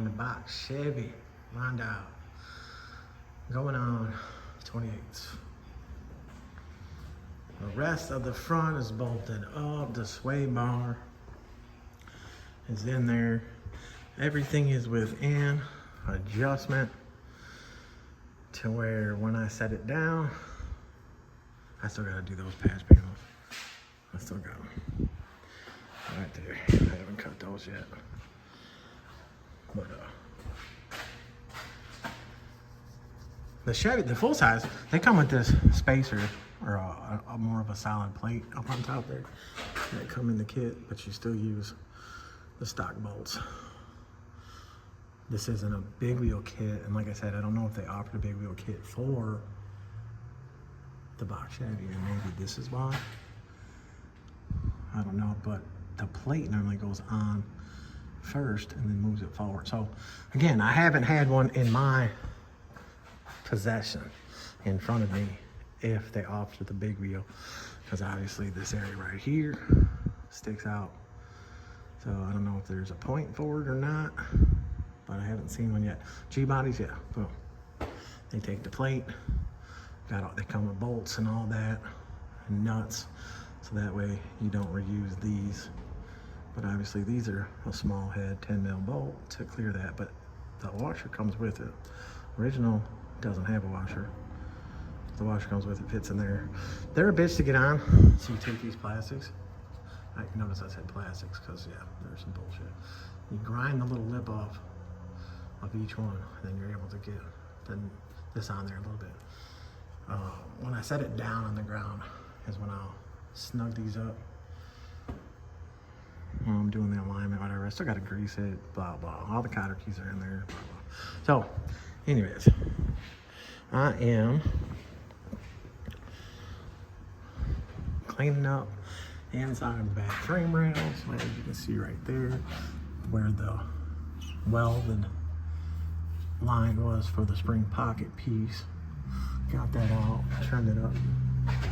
on the box Chevy Rondo going on 28. The rest of the front is bolted up. The sway bar is in there. Everything is within adjustment to where when I set it down, I still gotta do those patch panels. I still got them right there. I haven't cut those yet. But the Chevy, the full size, they come with this spacer or a more of a solid plate up on top there. They come in the kit, but you still use the stock bolts. This isn't a big wheel kit, and like I said, I don't know if they offered a big wheel kit for the box Chevy, and maybe this is why. I don't know, but the plate normally goes on first and then moves it forward. So again, I haven't had one in my possession in front of me if they offer the big wheel, because obviously this area right here sticks out. So I don't know if there's a point for it or not, but I haven't seen one yet. G-bodies, yeah, boom. They take the plate, they come with bolts and all that, and nuts, so that way you don't reuse these. But obviously these are a small head 10 mil bolt to clear that, but the washer comes with it. Original doesn't have a washer. The washer comes with it, fits in there. They're a bitch to get on. So you take these plastics. I notice I said plastics because yeah, there's some bullshit. You grind the little lip off of each one, and then you're able to get this on there a little bit. When I set it down on the ground is when I'll snug these up. When I'm doing the alignment, whatever. I still got to grease it, blah, blah. All the cotter keys are in there, blah, blah. So, anyways, I am cleaning up the inside of the back frame rails, as you can see right there, where the welded line was for the spring pocket piece. Got that out, turned it up.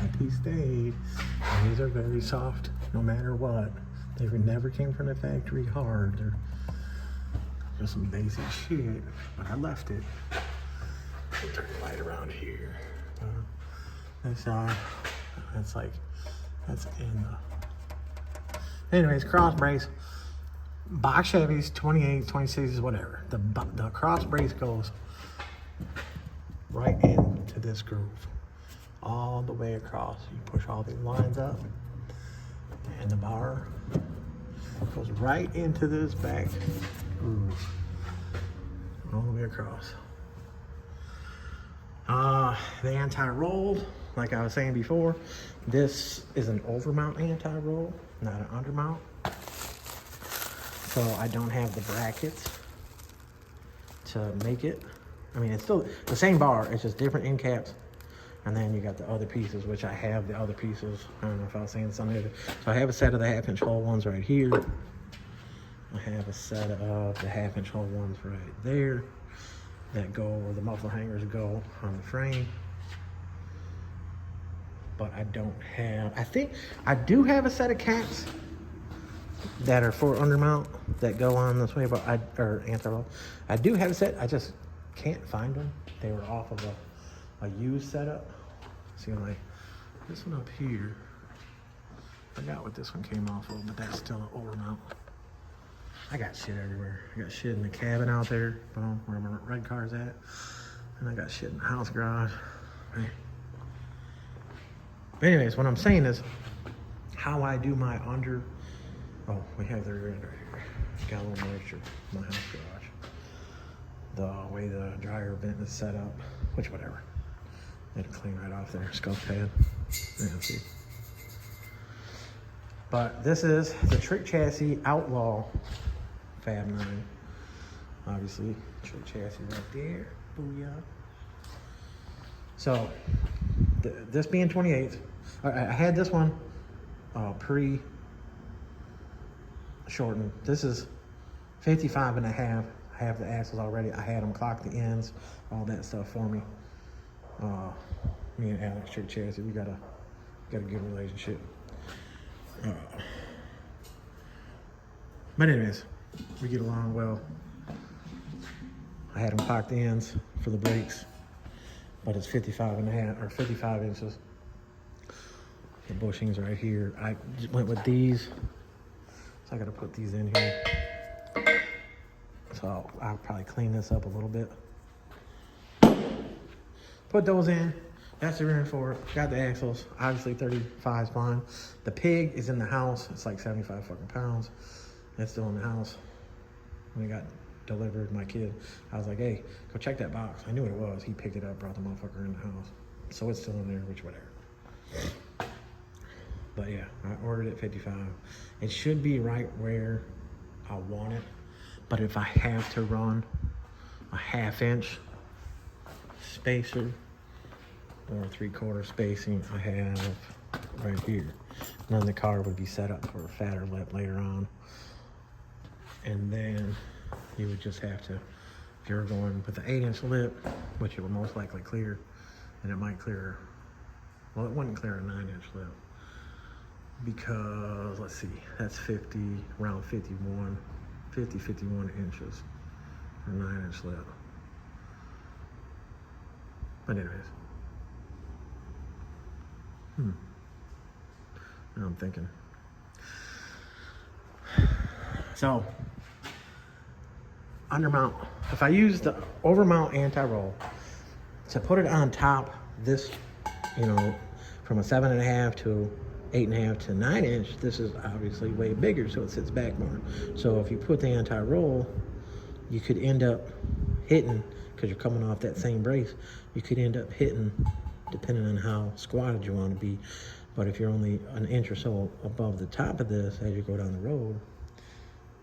That piece stayed. And these are very soft, no matter what. They never came from the factory hard. They're just some basic shit, but I left it. I'll turn the light around here. This that's in the. Anyways, cross brace. Box Chevys, 28s, 26s, whatever. The cross brace goes right into this groove, all the way across. You push all these lines up, and the bar goes right into this back groove, all the way across. The anti-roll, like I was saying before, this is an overmount anti-roll, not an undermount. So I don't have the brackets to make it. I mean, it's still the same bar, it's just different end caps. And then you got the other pieces, which I have the other pieces. I don't know if I was saying something. So I have a set of the 1/2-inch hole ones right here. I have a set of the 1/2-inch hole ones right there that go where the muffler hangers go on the frame. But I don't have, I think I do have a set of caps that are for undermount that go on this way, but or anti-roll. I do have a set, I just can't find them. They were off of a used setup. See, like this one up here, I forgot what this one came off of, but that's still an overmount. I got shit everywhere. I got shit in the cabin out there, boom, where my red car's at, and I got shit in the house garage. Man. But anyways, what I'm saying is how I do my under. Oh, we have the rear end right here. Got a little moisture in my house garage. The way the dryer vent is set up, which whatever. It'll clean right off there. Scuff pad. Yeah, see. But this is the Trick Chassis Outlaw Fab 9. Obviously, Trick Chassis right there. Booyah. So, this being 28, I had this one pre-shortened. This is 55 and a half. I have the axles already. I had them clock the ends, all that stuff for me. Me and Alex, Trick Chassis, we got a good relationship. But anyways, we get along well. I had them cocked ends for the brakes, but it's 55.5 or 55 inches. The bushings right here. I went with these, so I gotta put these in here. So I'll probably clean this up a little bit. Put those in. That's the rear end for it. Got the axles. Obviously 35 is fine. The pig is in the house. It's like 75 fucking pounds. It's still in the house. When it got delivered, my kid, I was like, hey, go check that box. I knew what it was. He picked it up, brought the motherfucker in the house. So it's still in there, which whatever. But yeah, I ordered it 55. It should be right where I want it. But if I have to run a 1/2 inch spacer or 3/4 spacing, I have right here. And then the car would be set up for a fatter lip later on. And then you would just have to, if you're going with the 8-inch lip, which it would most likely clear, and it might clear, well, it wouldn't clear a 9-inch lip. Because, let's see, that's 50, around 51 inches for a 9-inch lip. But anyways. Now I'm thinking. So, undermount. If I use the overmount anti-roll to put it on top, this, you know, from a 7.5 to 8.5 to 9-inch, this is obviously way bigger, so it sits back more. So if you put the anti-roll, you could end up hitting, because you're coming off that same brace, you could end up hitting, depending on how squatted you want to be. But if you're only an inch or so above the top of this as you go down the road,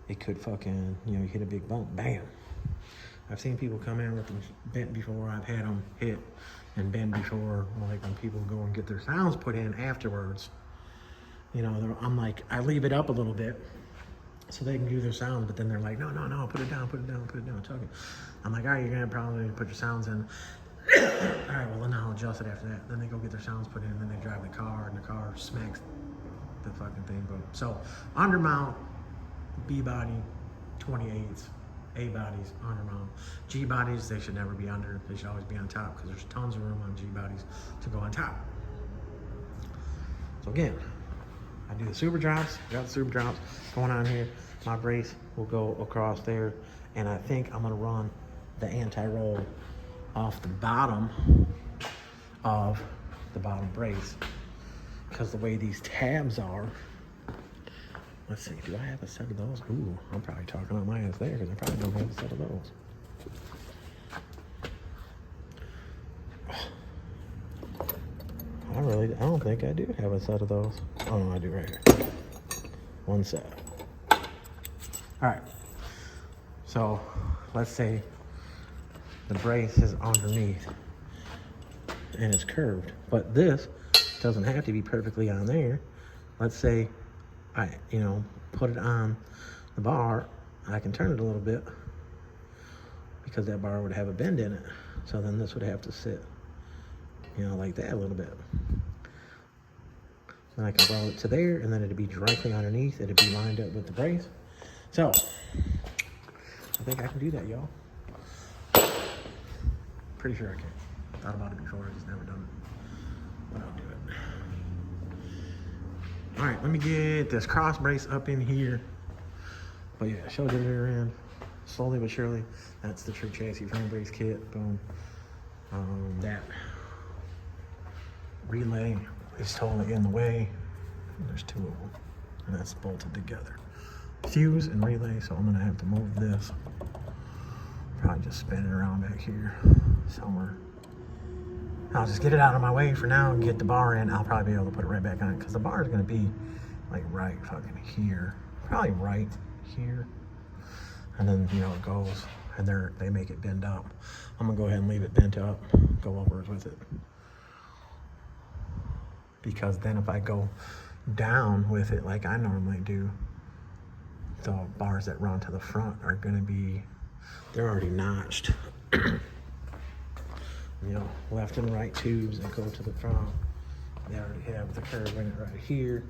it could fucking, you know, you hit a big bump, bam. I've seen people come in with them bent before. I've had them hit and bend before, like when people go and get their sounds put in afterwards. You know, I'm like, I leave it up a little bit so they can do their sounds, but then they're like, no, put it down, talking. I'm like, all right, you're gonna probably put your sounds in. All right, well then I'll adjust it after that. Then they go get their sounds put in, and then they drive the car, and the car smacks the fucking thing. Boom. So, undermount, B body, 28s, A bodies, undermount. G bodies, they should never be under. They should always be on top, because there's tons of room on G bodies to go on top. So again, I do the super drops, got the super drops going on here. My brace will go across there, and I think I'm gonna run the anti-roll off the bottom of the bottom brace, because the way these tabs are, let's see, do I have a set of those? Ooh, I'm probably talking on my ass there, because I probably don't have a set of those. I don't think I do have a set of those. Oh no, I do right here. One set. All right. So let's say the brace is underneath and it's curved, but this doesn't have to be perfectly on there. Let's say I, you know, put it on the bar. I can turn it a little bit because that bar would have a bend in it. So then this would have to sit, you know, like that a little bit. And I can roll it to there, and then it'd be directly underneath. It'd be lined up with the brace. So, I think I can do that, y'all. Pretty sure I can. Thought about it before, I just never done it. But I'll do it. All right, let me get this cross brace up in here. But yeah, show the rear end. Slowly but surely. That's the true chassis frame brace kit. Boom. That relay is totally in the way. There's two of them, and that's bolted together. Fuse and relay, so I'm gonna have to move this. Probably just spin it around back here somewhere. I'll just get it out of my way for now and get the bar in. I'll probably be able to put it right back on it, because the bar is gonna be like right fucking here. Probably right here. And then, you know, it goes, and they make it bend up. I'm gonna go ahead and leave it bent up, go over with it. Because then if I go down with it like I normally do, the bars that run to the front are gonna be, they're already notched. You know, left and right tubes that go to the front. They already have the curve in it right here,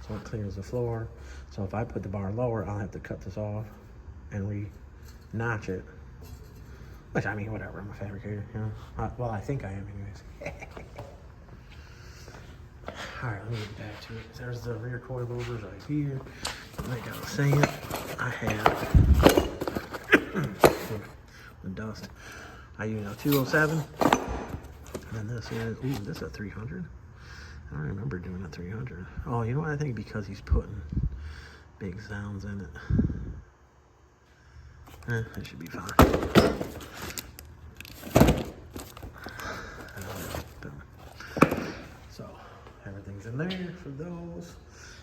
so it clears the floor. So if I put the bar lower, I'll have to cut this off and re-notch it Which, I mean, whatever, I'm a fabricator, you know. Well, I think I am anyways. Alright, let me get back to it. There's the rear coilovers right here. Like I was saying, I have the dust. I use a 207. And this is, ooh, this is a 300. I don't remember doing a 300. Oh, you know what? I think because he's putting big sounds in it. That should be fine. So, everything's in there for those.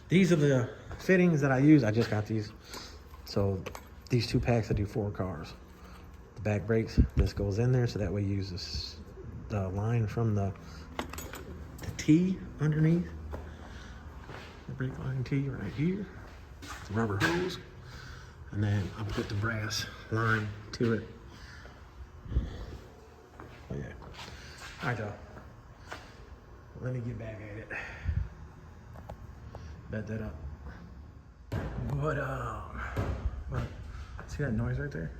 These are the fittings that I use. I just got these. So, these 2 packs, I do 4 cars. The back brakes, this goes in there, so that way you use this, the line from the T underneath. The brake line T right here. The rubber hose. And then I'll put the brass line to it. Oh yeah. All right, y'all. Let me get back at it. Bet that up. But see that noise right there?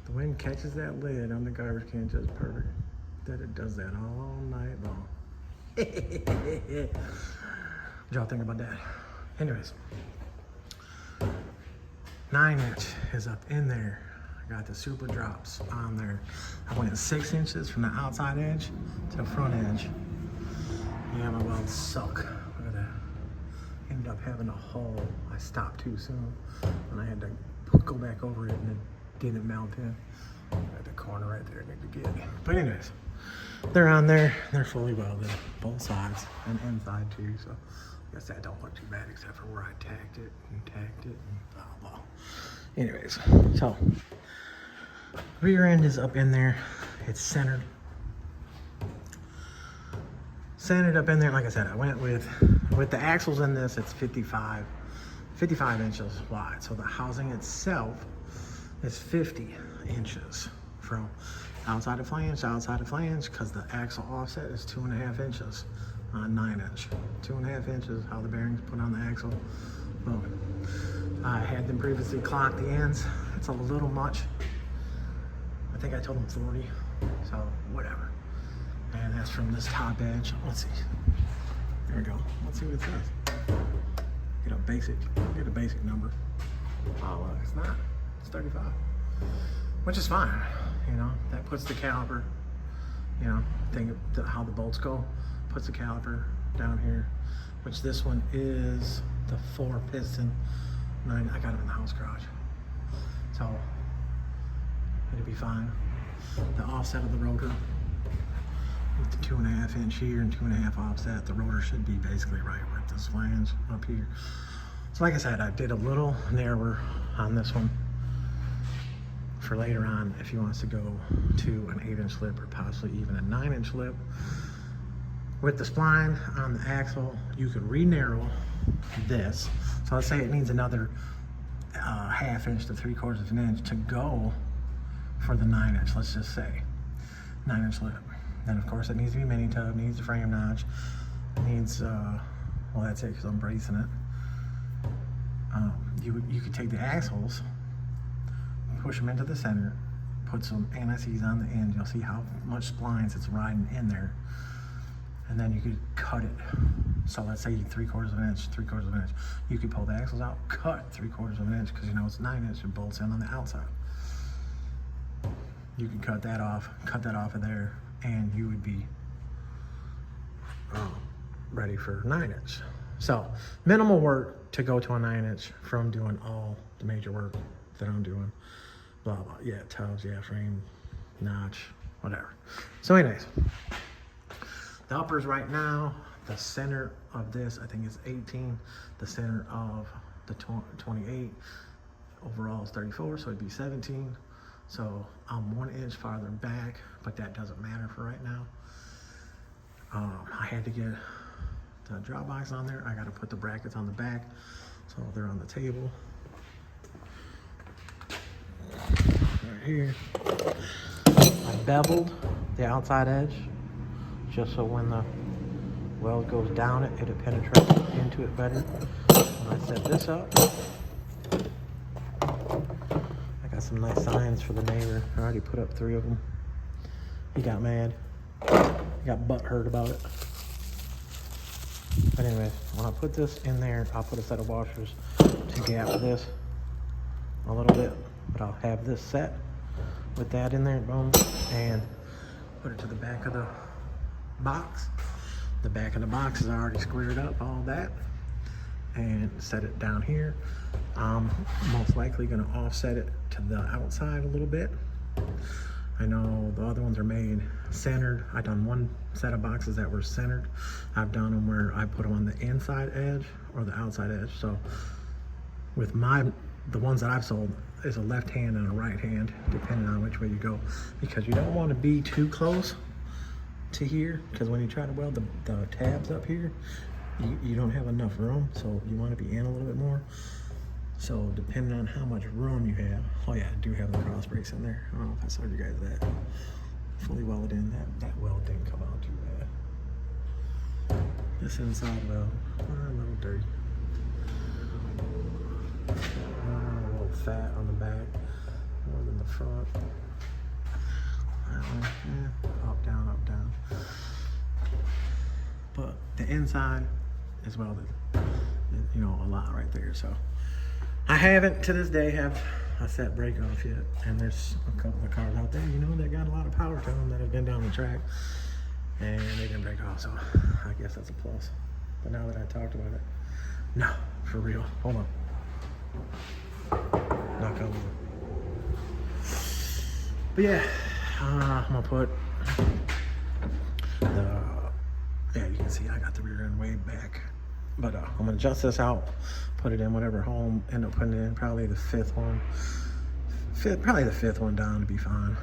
The wind catches that lid on the garbage can just perfect. That it does that all night long. What y'all think about that? Anyways. 9-inch is up in there. I got the super drops on there. I went 6 inches from the outside edge to the front edge. Yeah, my welds suck. Look at that. Ended up having a hole. I stopped too soon and I had to go back over it and it didn't melt in. At the corner right there, need to get. But anyways, they're on there. They're fully welded, both sides and inside too. So I guess that don't look too bad except for where I tacked it and blah blah. Anyways, so rear end is up in there. It's centered up in there. Like I said, I went with the axles in this. It's 55 inches wide. So the housing itself is 50 inches from outside of flange to outside of flange, because the axle offset is 2.5 inches on 9-inch. 2.5 inches how the bearings put on the axle. Boom. I had them previously clocked the ends. It's a little much. I think I told them 40, so whatever. And that's from this top edge. Let's see. There we go. Let's see what it says. Get a basic number. Oh, well, it's not. It's 35, which is fine. You know, that puts the caliper. You know, think of how the bolts go. Puts the caliper down here, which this one is the 4-piston 9. I got it in the house garage, so it'll be fine. The offset of the rotor with the 2.5 inch here and 2.5 offset, the rotor should be basically right with this flange up here. So like I said, I did a little narrower on this one for later on if he wants to go to an 8-inch lip or possibly even a 9-inch lip. With the spline on the axle, you could re-narrow this. So let's say it needs another 1/2 inch to 3/4 of an inch to go for the 9-inch, let's just say. 9-inch lip. Then of course it needs to be mini tub, needs a frame notch, needs, well that's it because I'm bracing it. You could take the axles, push them into the center, put some anti-seize on the end. You'll see how much splines it's riding in there. And then you could cut it. So let's say 3/4 of an inch, 3/4 of an inch. You could pull the axles out, cut 3/4 of an inch, because you know it's 9-inch, it bolts in on the outside. You can cut that off of there, and you would be ready for 9-inch. So minimal work to go to a 9-inch from doing all the major work that I'm doing. Blah, blah, yeah, tubs, yeah, frame, notch, whatever. So anyways, the uppers right now, the center of this, I think is 18. The center of the 28, overall is 34, so it'd be 17. So I'm 1 inch farther back, but that doesn't matter for right now. I had to get the drop box on there. I got to put the brackets on the back, so they're on the table. Right here. I beveled the outside edge, just so when the weld goes down it, it'll penetrate into it better. When I set this up, like I some nice signs for the neighbor. I already put up 3 of them. He got mad. He got butthurt about it. But anyway, when I put this in there, I'll put a set of washers to gap this a little bit. But I'll have this set with that in there, boom, and put it to the back of the box. The back of the box is already squared up, all that. And set it down here. I'm most likely gonna offset it to the outside a little bit. I know the other ones are made centered. I've done one set of boxes that were centered. I've done them where I put them on the inside edge or the outside edge. So with the ones that I've sold, is a left hand and a right hand, depending on which way you go. Because you don't want to be too close to here, because when you try to weld the tabs up here, you don't have enough room, so you want to be in a little bit more. So depending on how much room you have, oh yeah, I do have the cross brace in there. I don't know if I showed you guys that. Fully welded in, that weld didn't come out too bad. This inside weld, a little dirty. A little fat on the back, more than the front. Up, down, up, down. But the inside is welded, you know, a lot right there, so. I haven't, to this day, have a set break off yet. And there's a couple of cars out there, you know, that got a lot of power to them that have been down the track and they didn't break off, so I guess that's a plus. But now that I talked about it, no, for real, hold on. Knock on wood. But yeah, I'm gonna put yeah, you can see I got the rear end way back. But I'm gonna adjust this out, put it in whatever home, end up putting it in probably the 5th one. Probably the 5th one down to be fine.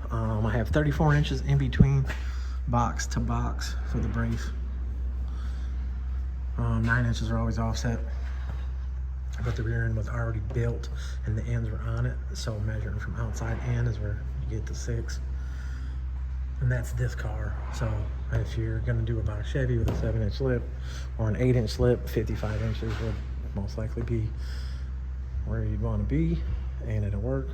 I have 34 inches in between box to box for the brace. 9 inches are always offset. But the rear end was already built and the ends were on it. So measuring from outside in is where you get the 6. And that's this car. So if you're gonna do a box Chevy with a 7-inch slip or an 8-inch slip, 55 inches would most likely be where you'd wanna be, and it'll work.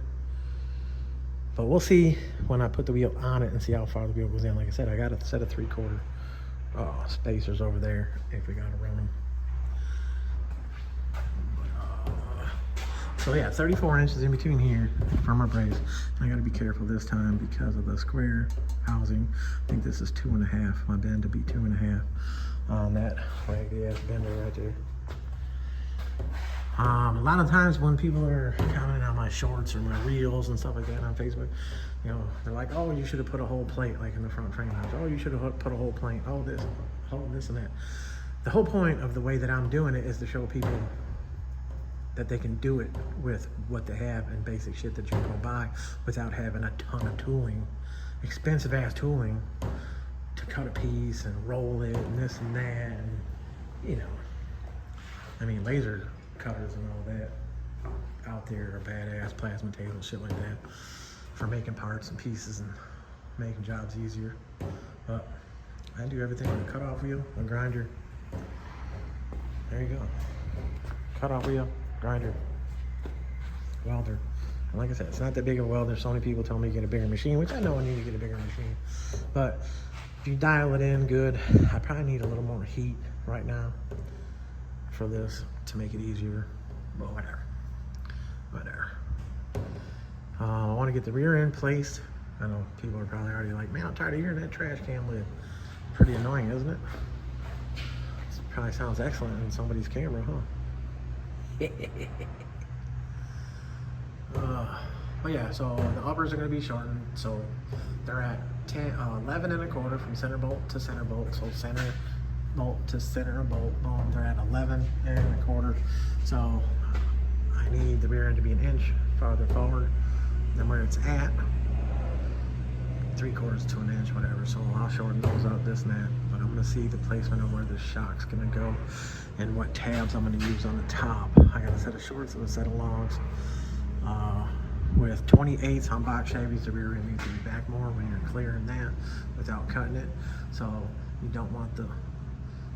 But we'll see when I put the wheel on it and see how far the wheel goes in. Like I said, I got a set of 3/4 spacers over there if we gotta run them. So yeah, 34 inches in between here for my brace. I gotta be careful this time because of the square housing. I think this is 2.5. My bend to be 2.5 on that raggedy ass bender right there. A lot of times when people are commenting on my shorts or my reels and stuff like that on Facebook, you know, they're like, oh, you should have put a whole plate like in the front frame house. Oh, you should have put a whole plate. Oh, this and that. The whole point of the way that I'm doing it is to show people that they can do it with what they have and basic shit that you can buy without having a ton of tooling, expensive ass tooling to cut a piece and roll it and this and that, and you know, I mean, laser cutters and all that out there are badass, plasma tables, shit like that, for making parts and pieces and making jobs easier. But I do everything with a cutoff wheel, a grinder. There you go. Cutoff wheel, grinder, welder. And like I said, it's not that big of a welder. So many people tell me to get a bigger machine, which I know I need to get a bigger machine. But if you dial it in good, I probably need a little more heat right now for this to make it easier. But whatever. I want to get the rear end placed. I know people are probably already like, man, I'm tired of hearing that trash can lid. Pretty annoying, isn't it? This probably sounds excellent in somebody's camera, huh? But yeah, so the uppers are going to be shortened. So they're at 11 1/4 from center bolt to center bolt. So center bolt to center bolt, boom, they're at 11 1/4. So I need the rear end to be 1 inch farther forward than where it's at. 3/4 to 1 inch, whatever. So I'll shorten those up, this and that. But I'm gonna see the placement of where the shock's gonna go and what tabs I'm gonna use on the top. I got a set of shorts and a set of longs. With 28s on box Chevys, the rear end needs to be back more when you're clearing that without cutting it. So you don't want the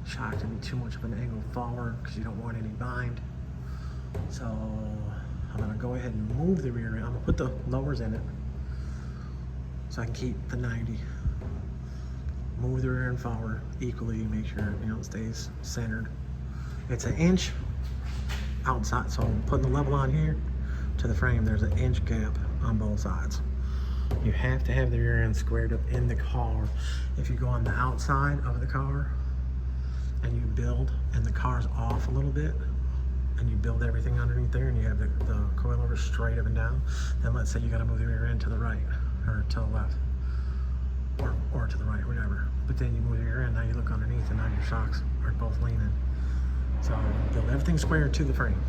shock to be too much of an angle forward because you don't want any bind. So I'm gonna go ahead and move the rear end. I'm gonna put the lowers in it so I can keep the 90. Move the rear end forward equally, make sure, you know, it stays centered. It's an inch outside, so I'm putting the level on here to the frame. There's an inch gap on both sides. You have to have the rear end squared up in the car. If you go on the outside of the car and you build, and the car's off a little bit, and you build everything underneath there, and you have the coilover straight up and down, then let's say you gotta move the rear end to the right, or to the left, or to the right, whatever. But then you move the rear end, now you look underneath, and now your shocks are both leaning. So build everything square to the frame.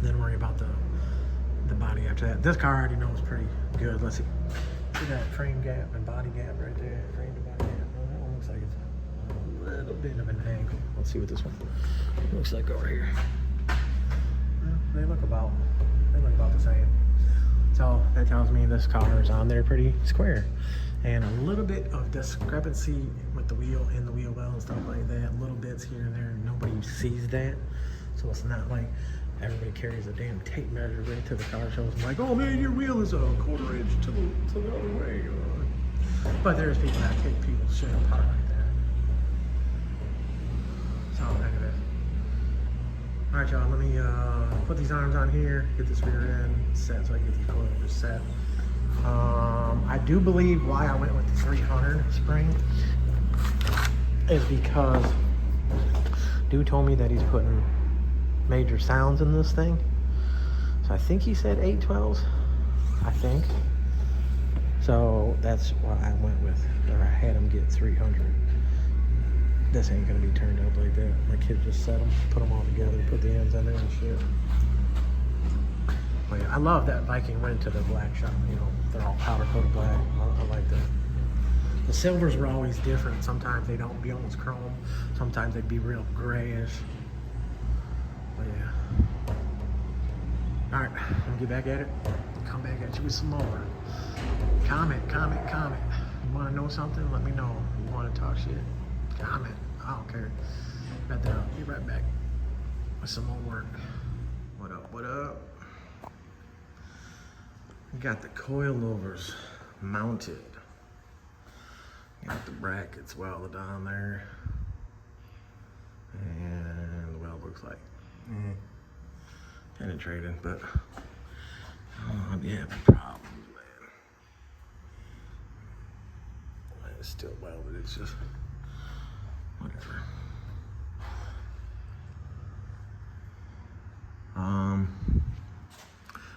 Then worry about the body after that. This car already knows pretty good. Let's see. See that frame gap and body gap right there? Frame to body gap. Well, that one looks like it's a little bit of an angle. Let's see what this one looks like over here. Well, they look about the same. So that tells me this car is on there pretty square. And a little bit of discrepancy with the wheel in the wheel well and stuff like that. Little bits here and there. Nobody sees that. So it's not like everybody carries a damn tape measure right to the car shows and like, oh man, your wheel is a quarter inch to the other way. But there's people that take people's shit apart like that. So anyway. Alright y'all, let me put these arms on here, get this rear end set so I can get the coilover set. I do believe why I went with the 300 spring is because dude told me that he's putting major sounds in this thing. So I think he said 812s, I think. So that's why I went with, or I had him get 300. This ain't gonna be turned up like that. My kid just set them, put them all together, put the ends on there and shit. But yeah, I love that Viking went to the black shop, you know, they're all powder coated black. I like that. The silvers were always different. Sometimes they don't be almost chrome. Sometimes they'd be real grayish. But yeah. All right, let me get back at it. Come back at you with some more. Comment. You wanna know something? Let me know. You wanna talk shit? Comment. I don't care. Right there. I'll be right back with some more work. What up? We got the coilovers mounted. Got the brackets welded on there. And the weld looks like penetrated, but I'll be having problems, man. It's still welded, it's just whatever.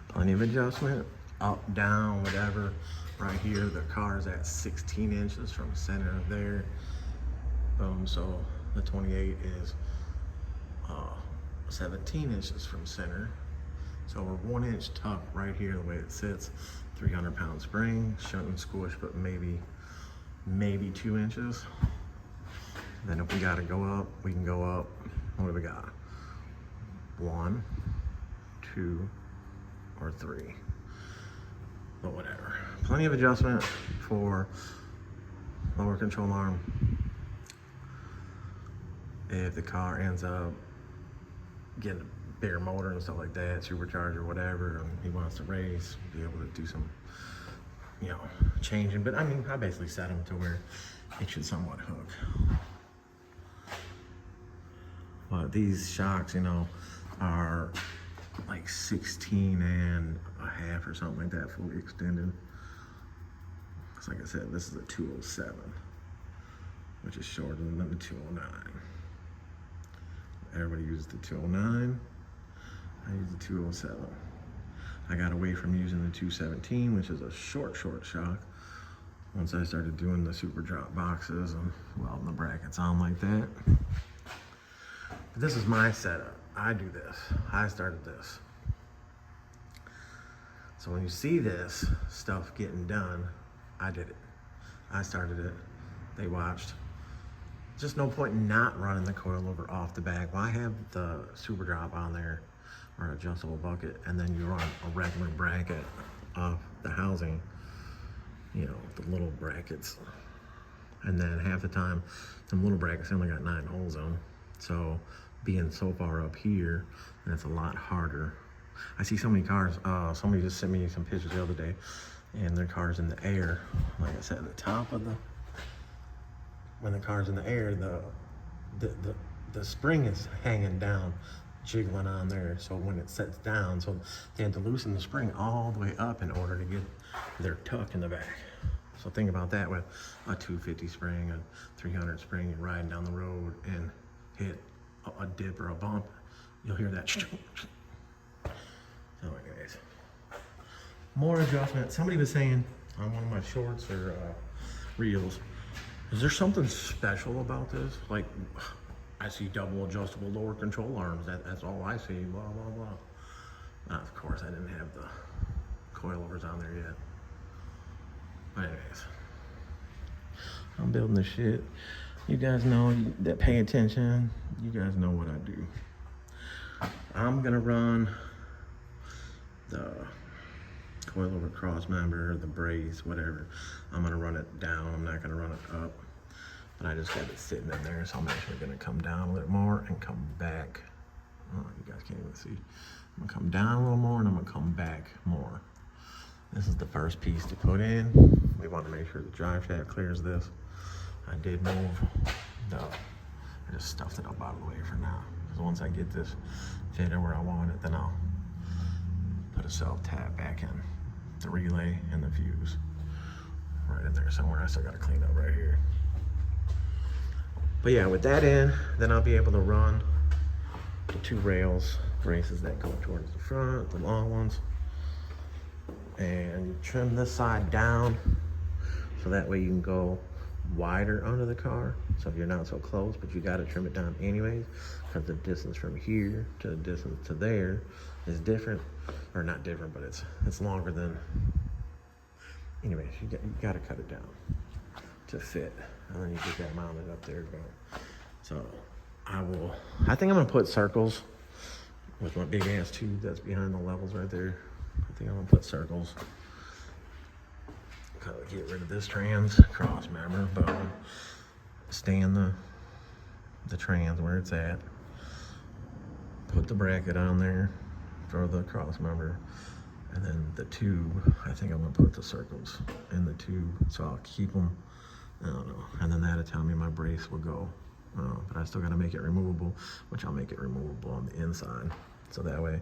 Plenty of adjustment, up, down, whatever. Right here, the car is at 16 inches from center there. So the 28 is 17 inches from center. So we're 1 inch tuck right here, the way it sits. 300-pound spring, shouldn't squish, but maybe 2 inches. Then if we gotta go up, we can go up. What do we got? 1, 2, or 3. But whatever. Plenty of adjustment for lower control arm. If the car ends up getting a bigger motor and stuff like that, supercharger, whatever, and he wants to race, be able to do some, you know, changing. But I mean, I basically set him to where it should somewhat hook. But these shocks, you know, are like 16 and a half or something like that, fully extended. Because like I said, this is a 207, which is shorter than the 209. Everybody uses the 209. I use the 207. I got away from using the 217, which is a short shock. Once I started doing the super drop boxes and welding the brackets on like that. But this is my setup. I do this. I started this. So when you see this stuff getting done, I did it. I started it. They watched. Just no point in not running the coilover off the back. Well, I have the super drop on there, or an adjustable bucket, and then you run a regular bracket off the housing, you know, the little brackets. And then half the time, some little brackets only got 9 holes in them. So being so far up here, and it's a lot harder. I see so many cars. Somebody just sent me some pictures the other day, and their car's in the air. Like I said, the top of when the car's in the air, the spring is hanging down, jiggling on there. So when it sets down, so they had to loosen the spring all the way up in order to get their tuck in the back. So think about that with a 250 spring, a 300 spring, you're riding down the road and hit a dip or a bump, you'll hear that. So anyways, more adjustment. Somebody was saying on one of my shorts or reels, is there something special about this? Like, I see double adjustable lower control arms. That's all I see, blah, blah, blah. Of course, I didn't have the coilovers on there yet. But anyways, I'm building this shit. You guys know that pay attention. You guys know what I do. I'm gonna run the coilover Crossmember, the brace, whatever. I'm gonna run it down. I'm not gonna run it up. But I just got it sitting in there, so I'm actually gonna come down a little more and come back. Oh, you guys can't even see. I'm gonna come down a little more and I'm gonna come back more. This is the first piece to put in. We want to make sure the drive shaft clears this. I did move I just stuffed it up out of the way for now. Because once I get this fitted where I want it, then I'll put a self-tap back in the relay and the fuse. Right in there somewhere. I still got to clean up right here. But yeah, with that in, then I'll be able to run the 2 braces that go towards the front, the long ones. And trim this side down so that way you can go wider under the car, so you're not so close, but you got to trim it down anyways, because the distance from here to the distance to there is different, or not different, but it's longer than. Anyways, you got to cut it down to fit, and then you get that mounted up there. So I think I'm gonna put circles with my big ass tube that's behind the levels right there. I think I'm gonna put circles. Get rid of this trans Crossmember, but I'll stay in the trans where it's at. Put the bracket on there for the Crossmember, and then the tube, I think I'm gonna put the circles in the tube, so I'll keep them, I don't know, and then that'll tell me my brace will go. But I still gotta make it removable, which I'll make it removable on the inside, so that way,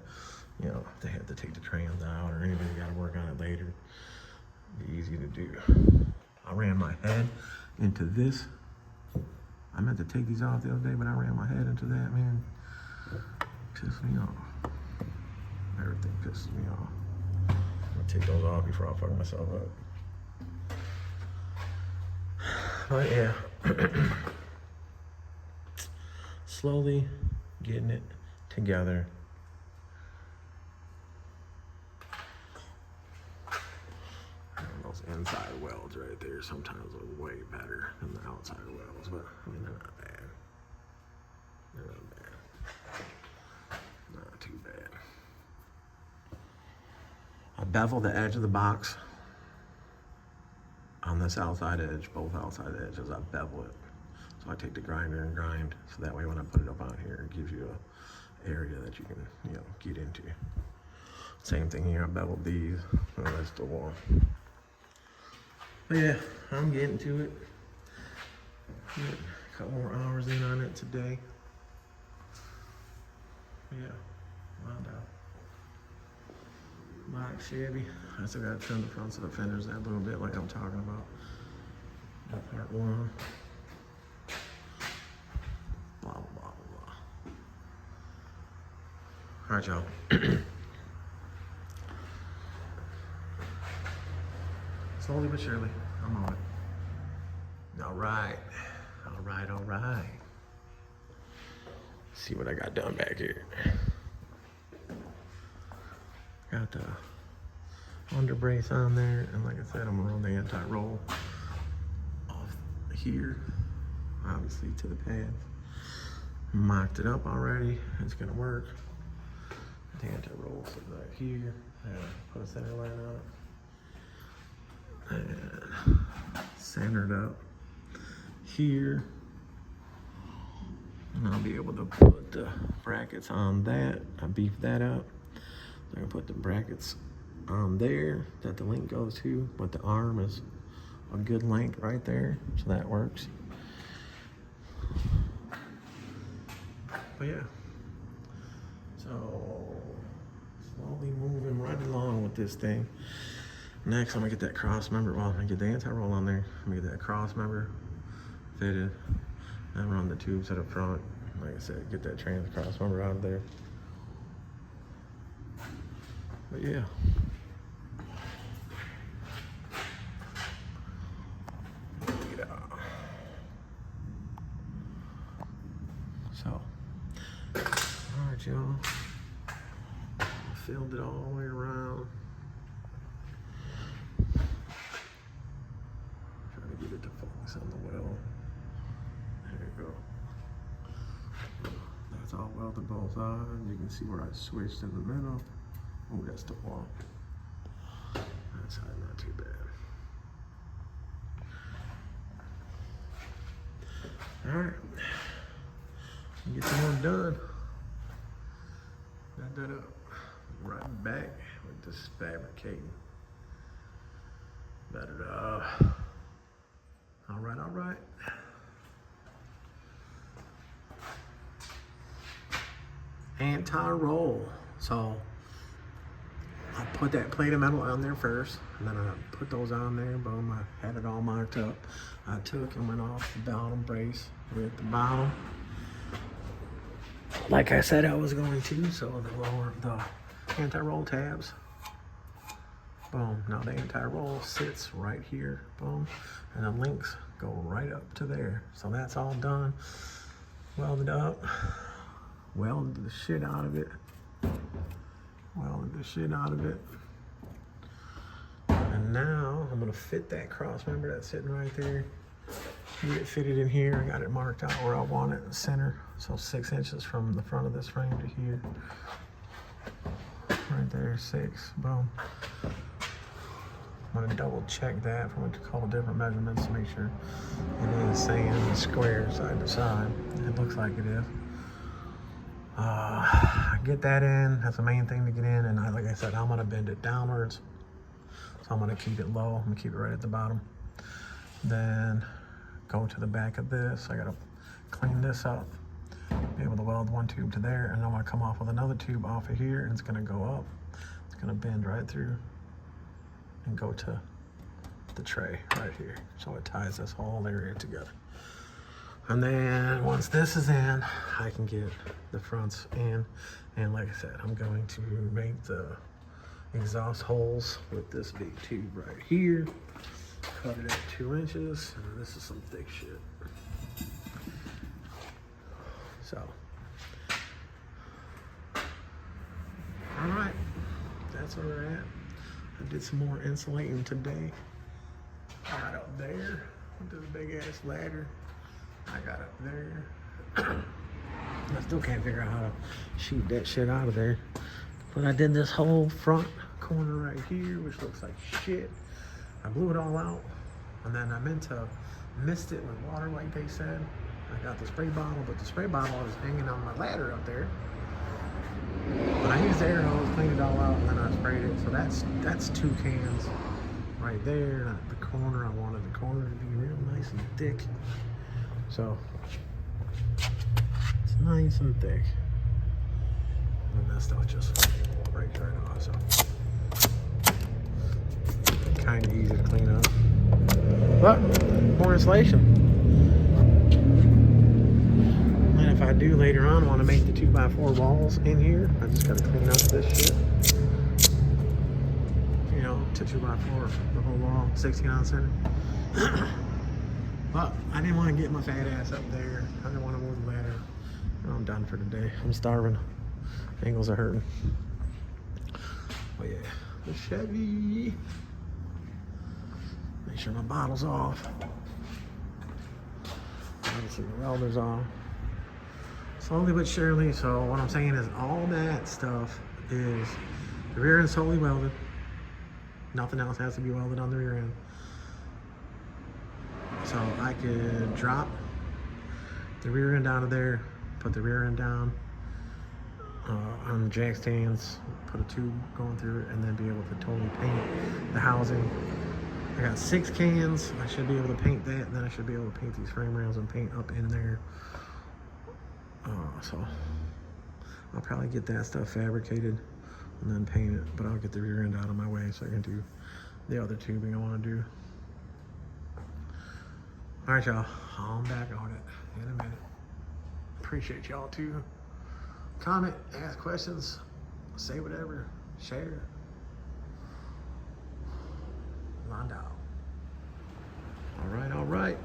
you know, if they have to take the trans out or anybody gotta work on it later, it'd be easy to do. I ran my head into this. I meant to take these off the other day, but I ran my head into that, man. Pissed me off. Everything pisses me off. I'm gonna take those off before I fuck myself up. But yeah. Slowly getting it together. Those inside welds right there sometimes look way better than the outside welds, but I mean, they're not bad. They're not bad. Not too bad. I bevel the edge of the box on this outside edge, both outside edges, I bevel it. So I take the grinder and grind, so that way when I put it up on here, it gives you a area that you can, you know, get into. Same thing here, I beveled these, and that's the wall. But yeah, I'm getting to it. Get a couple more hours in on it today. Yeah, wound out. Black Chevy. I still gotta trim the fronts of the fenders that little bit, like I'm talking about. That part 1. Blah, blah, blah, blah. All right, y'all. Slowly but surely, I'm on it. All right. All right, all right. See what I got done back here. Got the under brace on there, and like I said, I'm gonna run the anti-roll off here, obviously to the pads. Mocked it up already. It's gonna work. The anti-roll is right here. Put a center line on it. And centered up here. And I'll be able to put the brackets on that. I beefed that up. I can put the brackets on there that the link goes to, but the arm is a good length right there, so that works. But yeah, so slowly moving right along with this thing. Next, I'm gonna get that Crossmember. Well, I'm gonna get the anti-roll on there. I'm gonna get that Crossmember fitted and run the tubes at the front. Like I said, get that trans Crossmember out of there. But yeah. So, alright, y'all. Filled it all the way around. Trying to get it to focus on the weld. There you go. That's all welded both sides. You can see where I switched in the middle. Oh, that's the wall. That's not too bad. Alright. Get the one done. Got that up. Right back with this fabricating. Got it up. Alright, alright. Anti-roll. So I put that plate of metal on there first, and then I put those on there. Boom, I had it all marked up. I took and went off the bottom brace with the bottom, like I said I was going to. So the lower, the anti-roll tabs. Boom. Now the anti-roll sits right here. Boom, and the links go right up to there. So that's all done. Welded up. Welded the shit out of it. Welded the shit out of it. And now I'm gonna fit that Crossmember that's sitting right there. Get it fitted in here. I got it marked out where I want it in the center. So 6 inches from the front of this frame to here. Right there, 6, boom. I'm gonna double check that from a couple different measurements to make sure it is saying square side to side. It looks like it is. Get that in. That's the main thing to get in. And like I said, I'm gonna bend it downwards. So I'm gonna keep it low. I'm gonna keep it right at the bottom. Then go to the back of this. I gotta clean this up. Be able to weld one tube to there, and I'm gonna come off with another tube off of here, and it's gonna go up. It's gonna bend right through and go to the tray right here. So it ties this whole area together. And then once this is in, I can get the fronts in. And like I said, I'm going to make the exhaust holes with this big tube right here. Cut it at 2 inches. And this is some thick shit. So, all right, that's where we're at. I did some more insulating today. Got up there with this big ass ladder. I got up there. I still can't figure out how to shoot that shit out of there. But I did this whole front corner right here, which looks like shit. I blew it all out, and then I meant to mist it with water like they said. I got the spray bottle, but the spray bottle was hanging on my ladder up there. But I used the air hose, cleaned it all out, and then I sprayed it. So that's 2 cans right there. The corner, I wanted the corner to be real nice and thick. So it's nice and thick. And that stuff just breaks right off. So kind of easy to clean up. But more insulation. And if I do later on want to make the 2x4 walls in here, I just gotta clean up this shit. You know, to 2x4 the whole wall, 16 on center. But I didn't want to get my fat ass up there. I didn't want to move the ladder. I'm done for today. I'm starving. Ankles are hurting. But yeah, the Chevy. Make sure my bottle's off. Obviously the welder's off. Slowly but surely. So what I'm saying is all that stuff is the rear end solely welded. Nothing else has to be welded on the rear end. So I could drop the rear end out of there, put the rear end down on the jack stands, put a tube going through it, and then be able to totally paint the housing. I got 6 cans. I should be able to paint that, and then I should be able to paint these frame rails and paint up in there. So I'll probably get that stuff fabricated and then paint it, but I'll get the rear end out of my way so I can do the other tubing I want to do. All right, y'all, I'm back on it in a minute. Appreciate y'all too. Comment, ask questions, say whatever, share. Lined out. All right.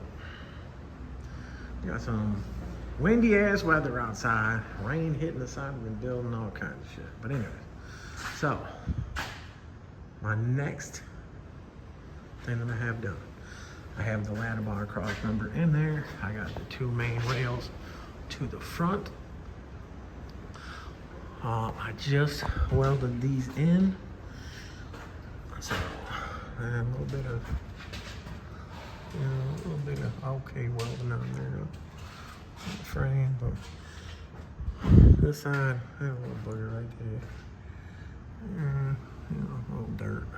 Got some windy ass weather outside, rain hitting the side of the building, all kinds of shit. But anyway, so my next thing that I have done, I have the ladder bar Crossmember in there. I got the 2 main rails to the front. I just welded these in, so I have a little bit of, okay welding on there on the frame, but this side, I have a little bugger right there. A little dirt.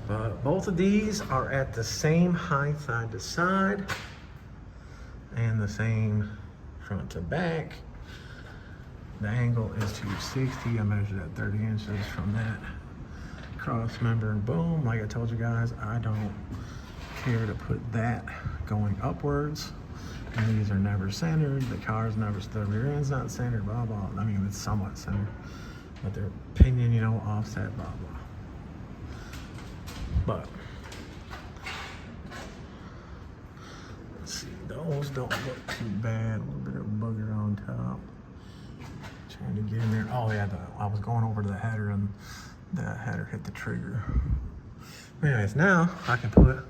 But both of these are at the same height side to side and the same front to back. The angle is 260. I measured at 30 inches from that Crossmember. Boom. Like I told you guys, I don't care to put that going upwards. And these are never centered. The car's never, the rear end's not centered, blah, blah. I mean, it's somewhat centered, but their pinion, you know, offset, blah, blah. But let's see, those don't look too bad. A little bit of bugger on top. Trying to get in there. Oh yeah, I was going over to the header and the header hit the trigger. Anyways, now I can put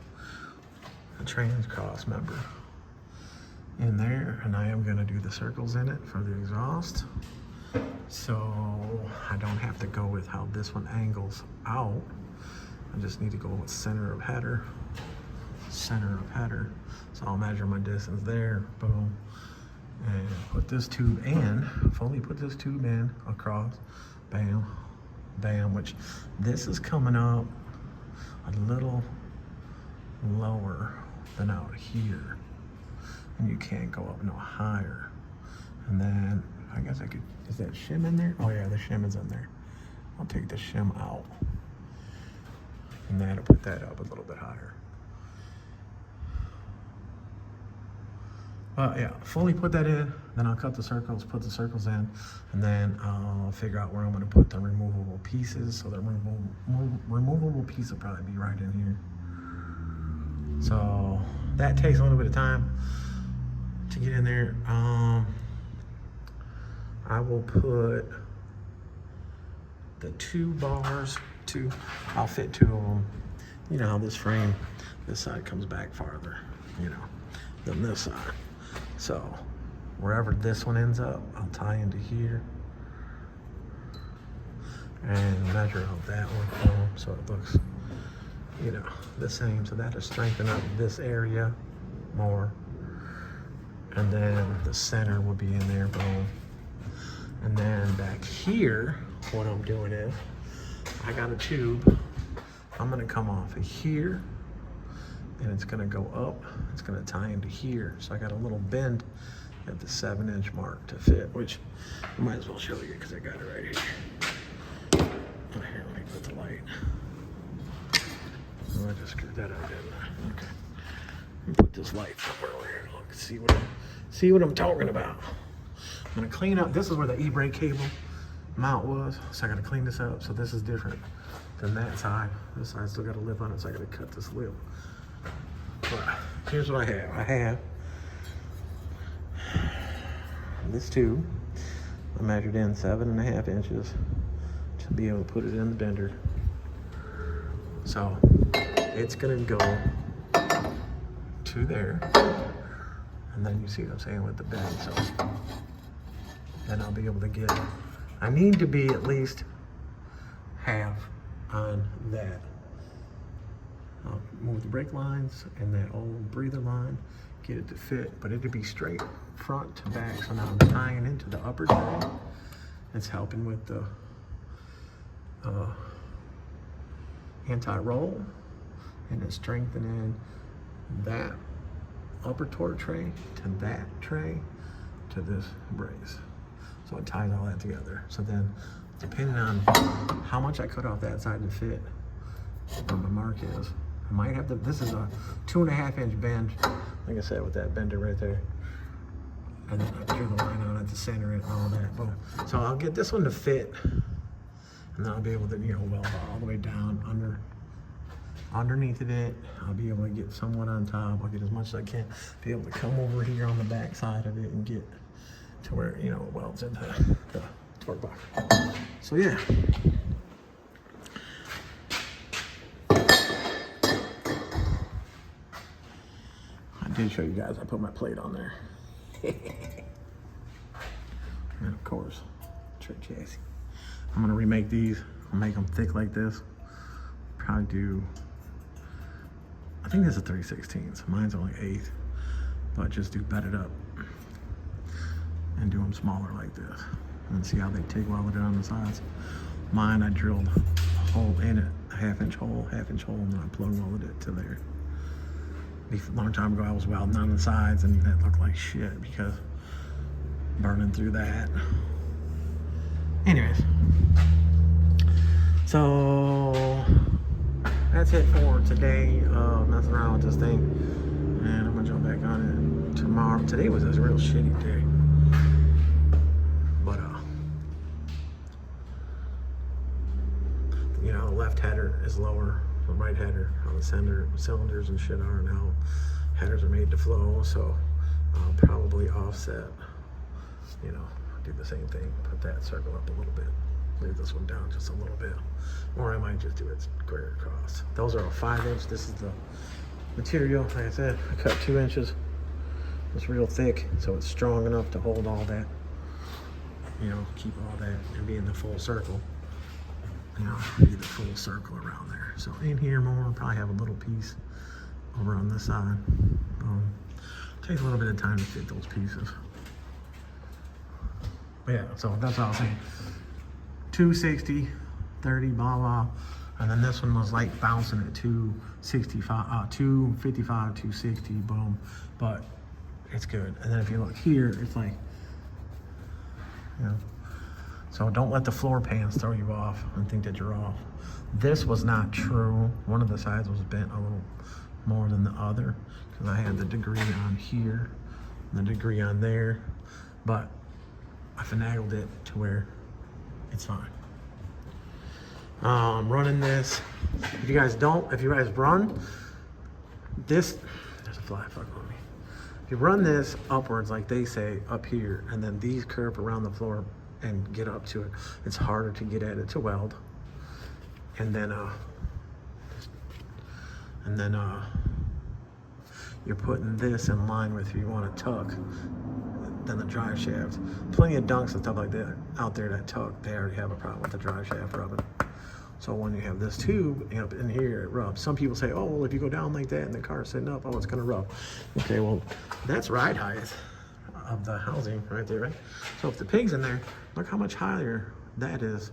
a trans Crossmember in there, and I am gonna do the circles in it for the exhaust. So I don't have to go with how this one angles out. I just need to go with center of header. Center of header. So I'll measure my distance there, boom. And put this tube in, fully put this tube in across, bam, bam, which this is coming up a little lower than out here. And you can't go up no higher. And then, I guess I could, is that shim in there? Oh yeah, the shim is in there. I'll take the shim out. And that'll put that up a little bit higher. Yeah, fully put that in, then I'll cut the circles, put the circles in, and then I'll figure out where I'm gonna put the removable pieces. So the removable piece will probably be right in here. So that takes a little bit of time to get in there. I will put the 2 bars, I'll fit 2 of them. You know how this frame, this side comes back farther, you know, than this side. So wherever this one ends up, I'll tie into here and measure out that one so it looks, you know, the same. So that'll strengthen up this area more. And then the center will be in there, boom. And then back here, what I'm doing is, I got a tube. I'm gonna come off of here, and it's gonna go up. It's gonna tie into here. So I got a little bend at the 7-inch mark to fit, which I might as well show you because I got it right here. Oh, here, let me put the light. Oh, I just screwed that out, didn't I? Okay. Let me put this light somewhere over here. Look, see what I'm talking about. I'm gonna clean up. This is where the e-brake cable mount was, so I gotta clean this up. So this is different than that side. This side still got a lip on it, so I gotta cut this lip. But here's what I have. I have this tube. I measured in 7.5 inches to be able to put it in the bender. So it's gonna go to there, and then you see what I'm saying with the bend. So then I'll be able to get, I need to be at least half on that. I'll move the brake lines and that old breather line, get it to fit, but it'll be straight front to back. So now I'm tying into the upper side, It's helping with the anti-roll, and it's strengthening that upper torque tray to that tray to this brace. So it ties all that together. So then, depending on how much I cut off that side to fit where my mark is, I might have to, this is a 2.5 inch bend, like I said, with that bender right there. And then I drew the line on it to center it and all that. Boom. So I'll get this one to fit, and then I'll be able to, you know, weld all the way down underneath of it. I'll be able to get somewhat on top. I'll get as much as I can. Be able to come over here on the back side of it and get to where, you know, it welds into the torque box. So yeah. I did show you guys, I put my plate on there. And of course, trick chassis. I'm gonna remake these. I'll make them thick like this. Probably do, I think this is 3/16. Mine's only 1/8, but just do bed it up and do them smaller like this. And see how they TIG welded it on the sides. Mine, I drilled a hole in it, a 1/2 inch hole, and then I plug welded it to there. A long time ago, I was welding on the sides, and that looked like shit because burning through that. Anyways, so that's it for today. Messing around with this thing, and I'm gonna jump back on it tomorrow. Today was a real shitty day, but you know, the left header is lower, the right header, how the cylinders and shit are, and how headers are made to flow. So I'll probably offset, you know, do the same thing, put that circle up a little bit, leave this one down just a little bit, or I might just do it square across. Those are a 5 inch. This is the material. Like I said, I cut 2 inches. It's real thick, so it's strong enough to hold all that, you know, keep all that and be in the full circle. You know, be the full circle around there. So in here more, probably have a little piece over on this side. Takes a little bit of time to fit those pieces. But yeah, so that's all I'm saying. 260, 30, blah, blah. And then this one was like bouncing at 265, 255, 260, boom. But it's good. And then if you look here, it's like, you know, so don't let the floor pans throw you off and think that you're off. This was not true. One of the sides was bent a little more than the other because I had the degree on here and the degree on there, but I finagled it to where it's fine. Running this, if you guys run this, there's a fly fucking on me. If you run this upwards, like they say, up here, and then these curve around the floor and get up to it, it's harder to get at it to weld. And then you're putting this in line with if you want to tuck, then the drive shaft. Plenty of dunks and stuff like that out there that tuck, they already have a problem with the drive shaft rubbing. So when you have this tube up in here, it rubs. Some people say, oh, well, if you go down like that and the car's sitting up, oh, it's gonna rub. Okay, well, that's ride height of the housing right there, right? So if the pig's in there, look how much higher that is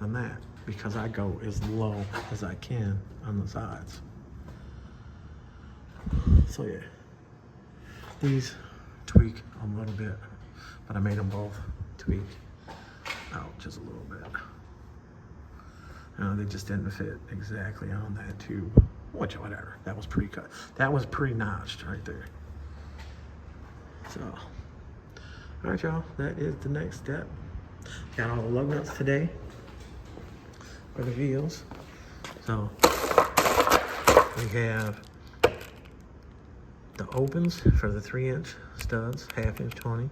than that, because I go as low as I can on the sides. So yeah, these tweak a little bit, but I made them both tweak out just a little bit. They just didn't fit exactly on that tube, which whatever, that was pre-cut. That was pre-notched right there. So, all right, y'all, that is the next step. Got all the lug nuts today for the wheels. So, we have the opens for the 3-inch studs, 1/2 inch 20.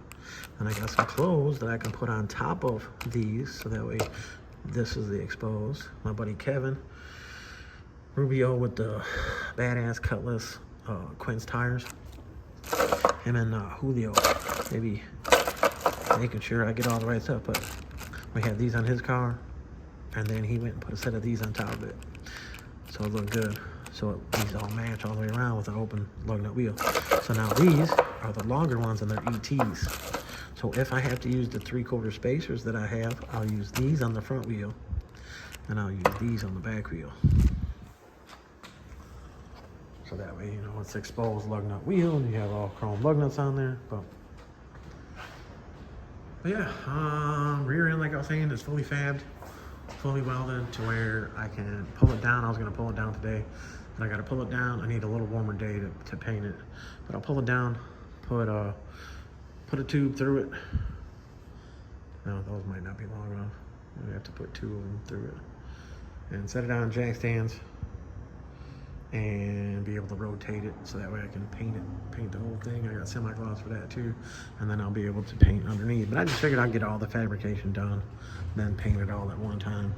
And I got some clothes that I can put on top of these, so that way this is the exposed. My buddy Kevin Rubio with the badass Cutlass Quince tires. Him and Julio, maybe making sure I get all the right stuff. But we had these on his car, and then he went and put a set of these on top of it, so it looked good. So these all match all the way around with an open lug nut wheel. So now these are the longer ones, and they're ETs. So if I have to use the 3/4 spacers that I have, I'll use these on the front wheel and I'll use these on the back wheel. So that way, you know, it's exposed lug nut wheel and you have all chrome lug nuts on there. But yeah, rear end, like I was saying, is fully fabbed, fully welded to where I can pull it down. I was gonna pull it down today, but I gotta pull it down. I need a little warmer day to paint it. But I'll pull it down, put a tube through it. No, those might not be long enough. We have to put 2 of them through it. And set it on jack stands and be able to rotate it so that way I can paint the whole thing. I got semi-gloss for that too. And then I'll be able to paint underneath. But I just figured I'd get all the fabrication done, then paint it all at one time.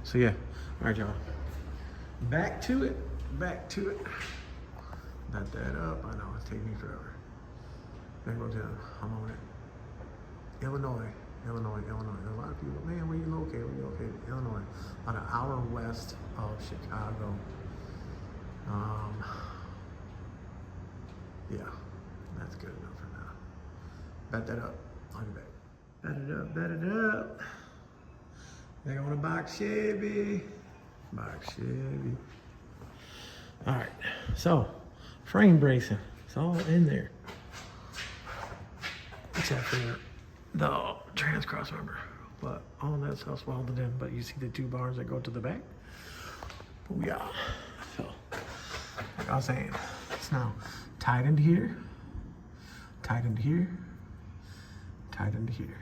So yeah, all right, y'all. Back to it. Got that up. I know it's taking me forever. There goes down. I'm on it. Illinois. There's a lot of people, man, where you located? Illinois. About an hour west of Chicago. Yeah, that's good enough for now. Bet that up. I'll be back. Bet it up. They're on a box Chevy. All right, so frame bracing. It's all in there. Except for the trans crossmember. But all that stuff's welded in. But you see the 2 bars that go to the back? Booyah. So, like I was saying, it's now tied into here, tied into here, tied into here.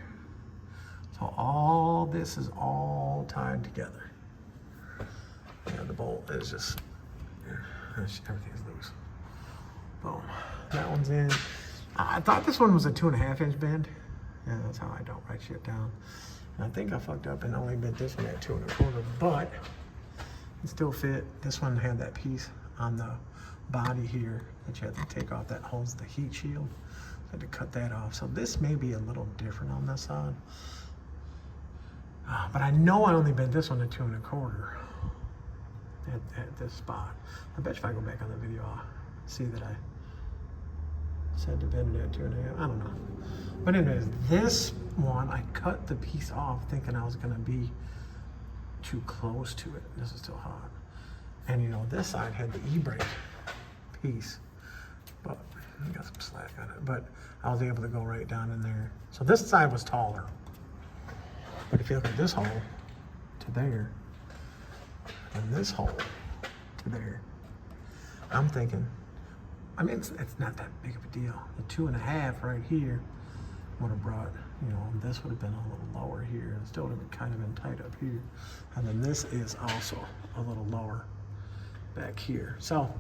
So all this is all tied together. Yeah, the bolt is just, everything's loose. Boom. That one's in. I thought this one was a 2.5 inch bend. Yeah, that's how I don't write shit down. And I think I fucked up and only bent this one at 2 1/4, but it still fit. This one had that piece on the body here that you have to take off that holds the heat shield. I had to cut that off. So this may be a little different on this side. But I know I only bent this one at 2 1/4 at this spot. I bet if I go back on the video, I'll see that I said to bend it at 2 1/2. I don't know. But anyways, this one, I cut the piece off thinking I was gonna be too close to it. This is still hot. And you know, this side had the e-brake piece, but I got some slack on it. But I was able to go right down in there. So this side was taller. But if you look at this hole to there, and this hole to there, I'm thinking, I mean, it's not that big of a deal. The 2 1/2 right here would have brought, you know, this would have been a little lower here. It still would have kind of been tight up here. And then this is also a little lower back here. So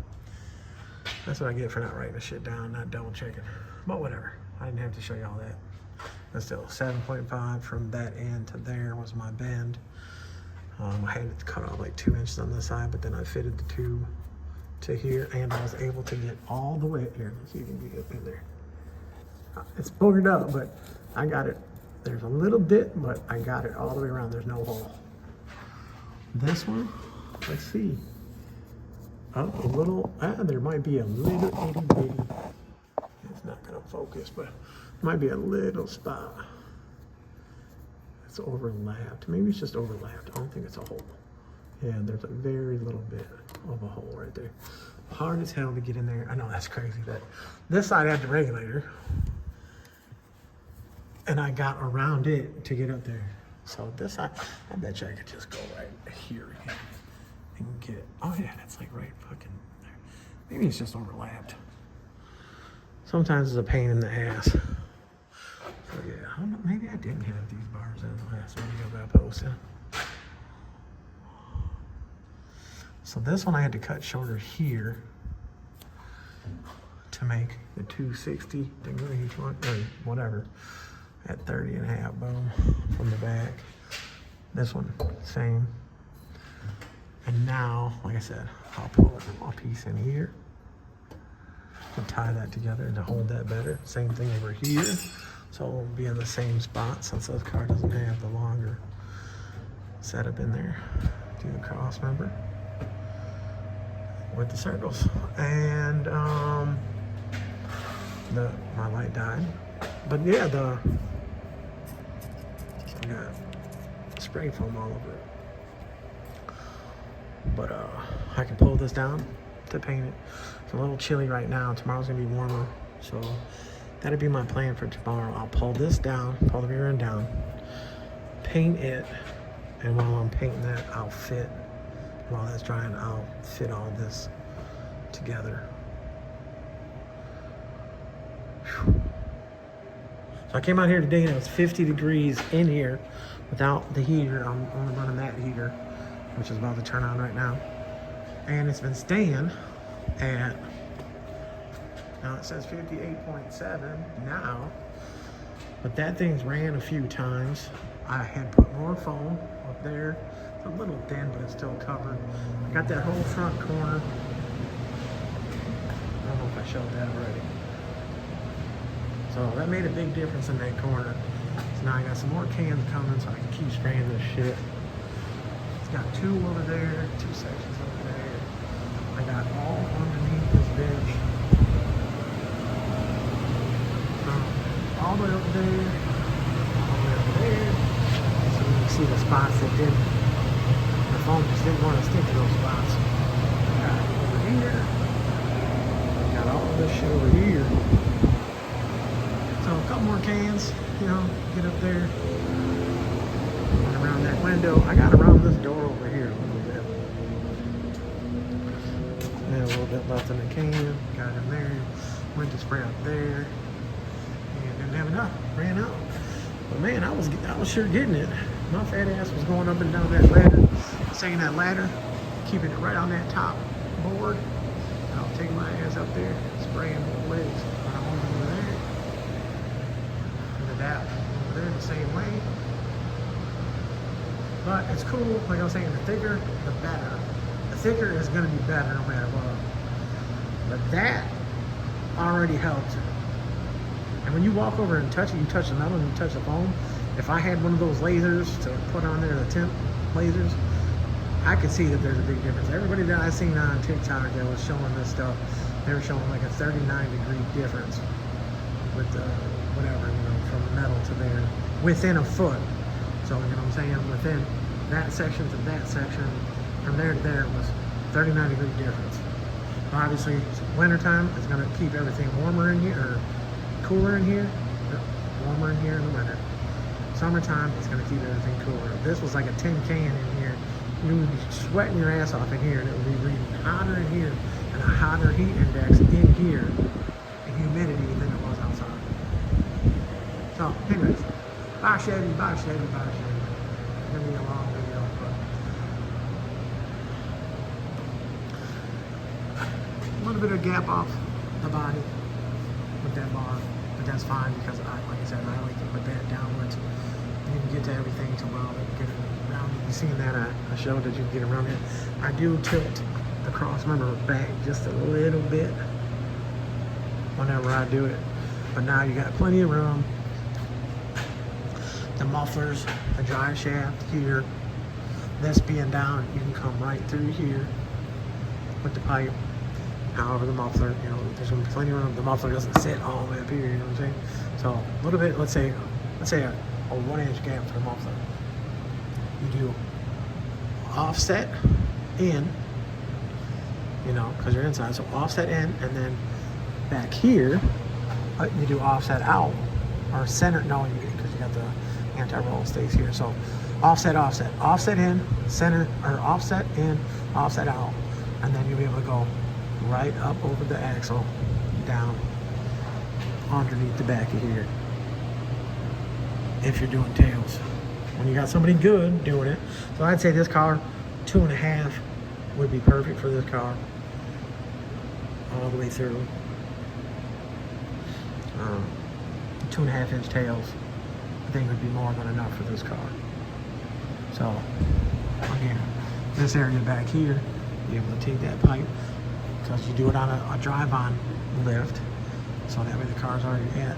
that's what I get for not writing the shit down, not double checking. But whatever, I didn't have to show you all that. But still, 7.5 from that end to there was my bend. I had to cut off like 2 inches on this side, but then I fitted the tube to here, and I was able to get all the way here. So you can get up in there. It's boogered up, but I got it. There's a little bit, but I got it all the way around. There's no hole. This one, let's see. Oh, a little, there might be a little itty bitty. It's not gonna focus, but might be a little spot. It's overlapped. Maybe it's just overlapped. I don't think it's a hole. Yeah, there's a very little bit of a hole right there. Hard as hell to get in there. I know that's crazy. That this side had the regulator, and I got around it to get up there. So this side, I bet you I could just go right here and get it. Oh yeah, that's like right fucking there. Maybe it's just overlapped. Sometimes it's a pain in the ass. So yeah, I don't know. Maybe I didn't have these bars in the last video that I posted. So this one I had to cut shorter here to make the 260 degree one, or whatever, at 30 1/2, boom, from the back. This one, same. And now, like I said, I'll pull a piece in here to tie that together and to hold that better. Same thing over here. So it'll be in the same spot since this car doesn't have the longer setup in there. Do the cross member with the circles. And My light died. But yeah, I got spray foam all over it. But I can pull this down to paint it. It's a little chilly right now. Tomorrow's gonna be warmer. So that'll be my plan for tomorrow. I'll pull this down, pull the rear end down, paint it, and while I'm painting that, while that's drying, I'll fit all this together. Whew. So I came out here today and it was 50 degrees in here without the heater. I'm only running that heater, which is about to turn on right now. And it's been staying at, now it says 58.7 now, but that thing's ran a few times. I had put more foam up there. It's a little thin, but it's still covered. I got that whole front corner. I don't know if I showed that already. So that made a big difference in that corner. So now I got some more cans coming so I can keep spraying this shit. It's got 2 over there, 2 sections over there. I got all underneath this bench. All the way over there, all the way over there. So you can see the spots that the foam just didn't want to stick to those spots. I got it over here. I got all this shit over here. So a couple more cans, get up there. And around that window. I got around this door over here a little bit. And a little bit left in the can. Got it in there. Went to spray up there. Didn't have enough, ran out. But man, I was sure getting it. My fat ass was going up and down that ladder. I was taking that ladder, keeping it right on that top board. And I was taking my ass up there, spraying both legs. And I went over there. And did that over there the same way. But it's cool, like I was saying, the thicker, the better. The thicker is gonna be better no matter what. But that already helped. And when you walk over and touch it, you touch the metal and you touch the foam. If I had one of those lasers to put on there, the temp lasers, I could see that there's a big difference. Everybody that I seen on TikTok that was showing this stuff, they were showing like a 39-degree difference with the whatever, from the metal to there, within a foot. So, you know what I'm saying? Within that section to that section, from there to there was 39-degree difference. Obviously, wintertime, it's going to keep everything warmer in here, or cooler in here, warmer in here in the winter. Summertime, it's going to keep everything cooler. If this was like a tin can in here, you would be sweating your ass off in here, and it would be reading hotter in here and a hotter heat index in here and humidity than it was outside. So, anyways, bye Chevy, bye Chevy, bye Chevy. It's going to be a long video, but a little bit of gap off the body with that bar, but that's fine because like I said, I like to put that downwards. You can get to everything to weld it, get it around it. You seen that I showed that you can get around it. I do tilt the Crossmember back just a little bit whenever I do it, but now you got plenty of room. The mufflers, the drive shaft here, this being down, you can come right through here with the pipe. However, the muffler, there's going to be plenty of room. The muffler doesn't sit all the way up here, you know what I'm saying? So a little bit, let's say a 1-inch gap for the muffler. You do offset in, because you're inside. So offset in, and then back here, you do offset out, or center, no, because you got the anti-roll stays here. So offset in, center, or offset in, offset out, and then you'll be able to go right up over the axle, down underneath the back of here. If you're doing tails, when you got somebody good doing it, so I'd say this car 2.5 would be perfect for this car, all the way through. 2.5-inch tails, I think would be more than enough for this car. So again, this area back here, you're able to take that pipe, because you do it on a drive-on lift, so that way the car's already in.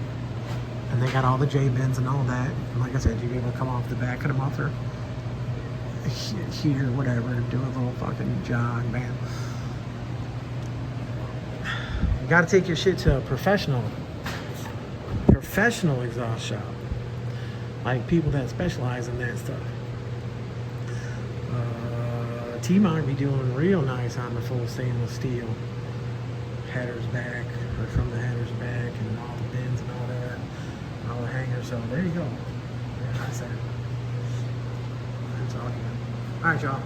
And they got all the J-bins and all that. And like I said, you'll be able to come off the back of the muffler here, whatever, do a little fucking jog, man. You gotta take your shit to a professional professional exhaust shop, like people that specialize in that stuff. T-Mark be doing real nice on the full stainless steel headers back, or from the headers back, and all the bins and all that, all the hangers. So there you go. Yeah, I said it. That's all good. All right, y'all.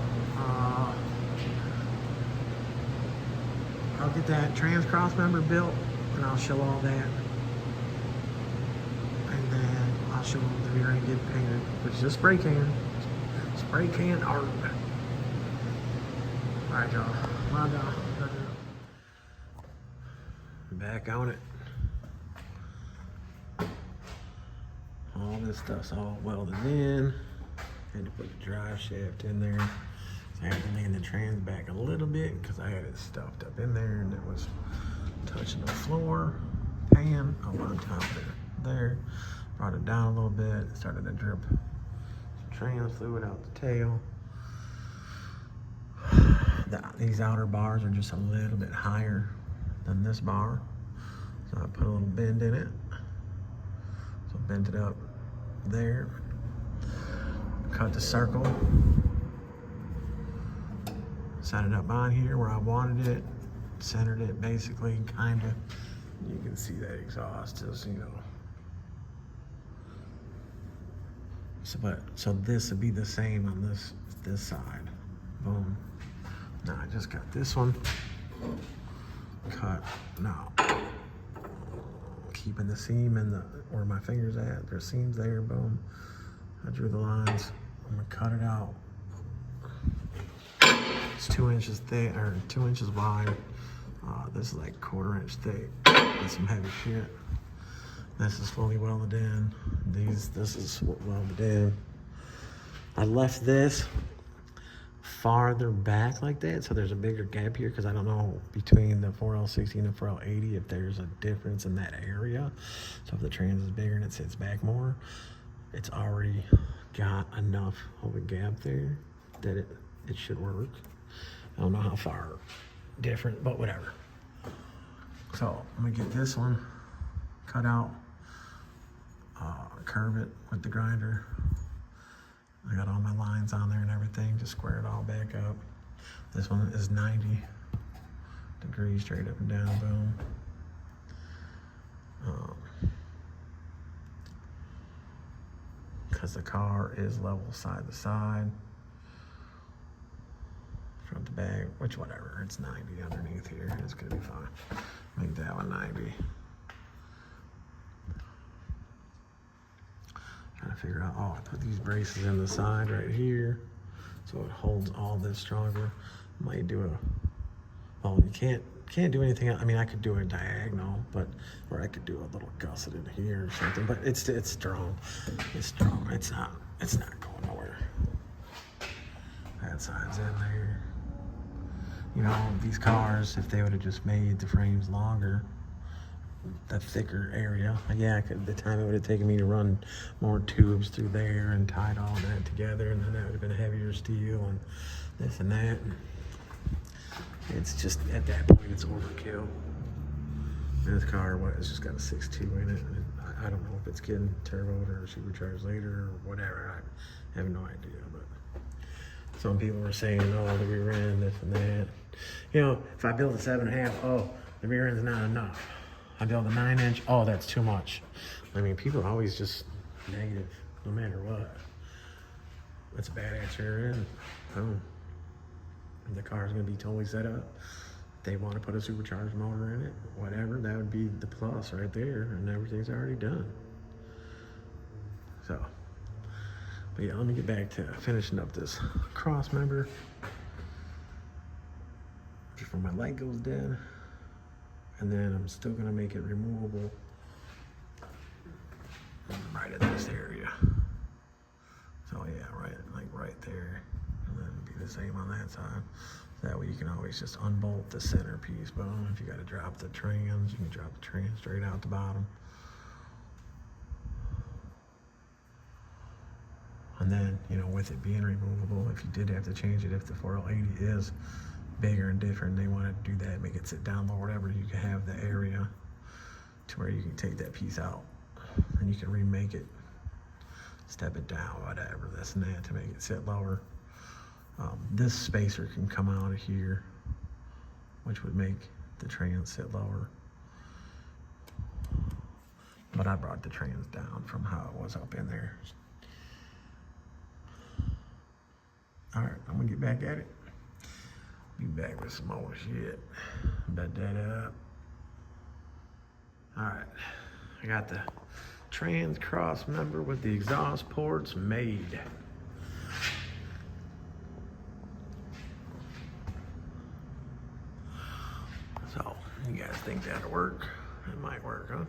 I'll get that trans Crossmember built, and I'll show all that. And then I'll show them the rear end get painted, which is a spray can. Spray can art. All right, y'all. My God. Back on it. All this stuff's all welded in. Had to put the drive shaft in there. So I had to lean the trans back a little bit because I had it stuffed up in there and it was touching the floor. Pan up on top there. Brought it down a little bit. Started to drip some trans fluid out the tail. These outer bars are just a little bit higher than this bar. So I put a little bend in it. So bent it up there. Cut the circle. Set it up on here where I wanted it. Centered it basically, kinda. You can see that exhaust is, you know. So this would be the same on this side. Boom. Now I just got this one cut. Now keeping the seam in the where my finger's at. There's seams there. Boom. I drew the lines. I'm gonna cut it out. It's 2 inches thick or 2 inches wide. This is like 1/4 inch thick. That's some heavy shit. This is fully welded in. This is welded in. I left this farther back like that, so there's a bigger gap here because I don't know between the 4L60 and the 4L80 if there's a difference in that area. So if the trans is bigger and it sits back more, it's already got enough of a gap there that it should work. I don't know how far different, but whatever. So I'm gonna get this one cut out, curve it with the grinder. I got all my lines on there and everything, just square it all back up. This one is 90 degrees straight up and down, boom. Because the car is level side to side, front to back, which whatever, it's 90 underneath here, it's gonna be fine. Make that one 90. Trying to figure out, I put these braces in the side right here, so it holds all this stronger. Might do you can't do anything else. I mean, I could do a diagonal, or I could do a little gusset in here or something, but it's strong. It's strong, it's not going nowhere. That side's in there. You know, these cars, if they would have just made the frames longer, the thicker area, yeah, the time it would have taken me to run more tubes through there and tied all that together, and then that would have been heavier steel and this and that. And it's just, at that point, it's overkill. And this car, it's just got a 6.2 in it. And I don't know if it's getting turboed or supercharged later or whatever. I have no idea, but some people were saying, oh, the rear end, this and that. You know, if I build a 7.5, the rear end's not enough. I build a 9-inch, that's too much. I mean, people are always just negative, no matter what. That's a badass rear end. The car's gonna be totally set up. They want to put a supercharged motor in it, whatever, that would be the plus right there, and everything's already done. So, but yeah, let me get back to finishing up this Crossmember before my light goes dead. And then I'm still gonna make it removable right in this area. So yeah, right there. And then be the same on that side. That way you can always just unbolt the center piece. Boom. If you gotta drop the trans, you can drop the trans straight out the bottom. And then, you know, with it being removable, if you did have to change it, if the 4L80 is bigger and different, they want to do that, make it sit down low, whatever, you can have the area to where you can take that piece out and you can remake it, step it down, whatever, this and that to make it sit lower. This spacer can come out of here, which would make the trans sit lower. But I brought the trans down from how it was up in there. All right, I'm gonna get back at it. Be back with some more shit. Bet that up. All right, I got the trans cross member with the exhaust ports made. So, you guys think that'll work? It might work, huh?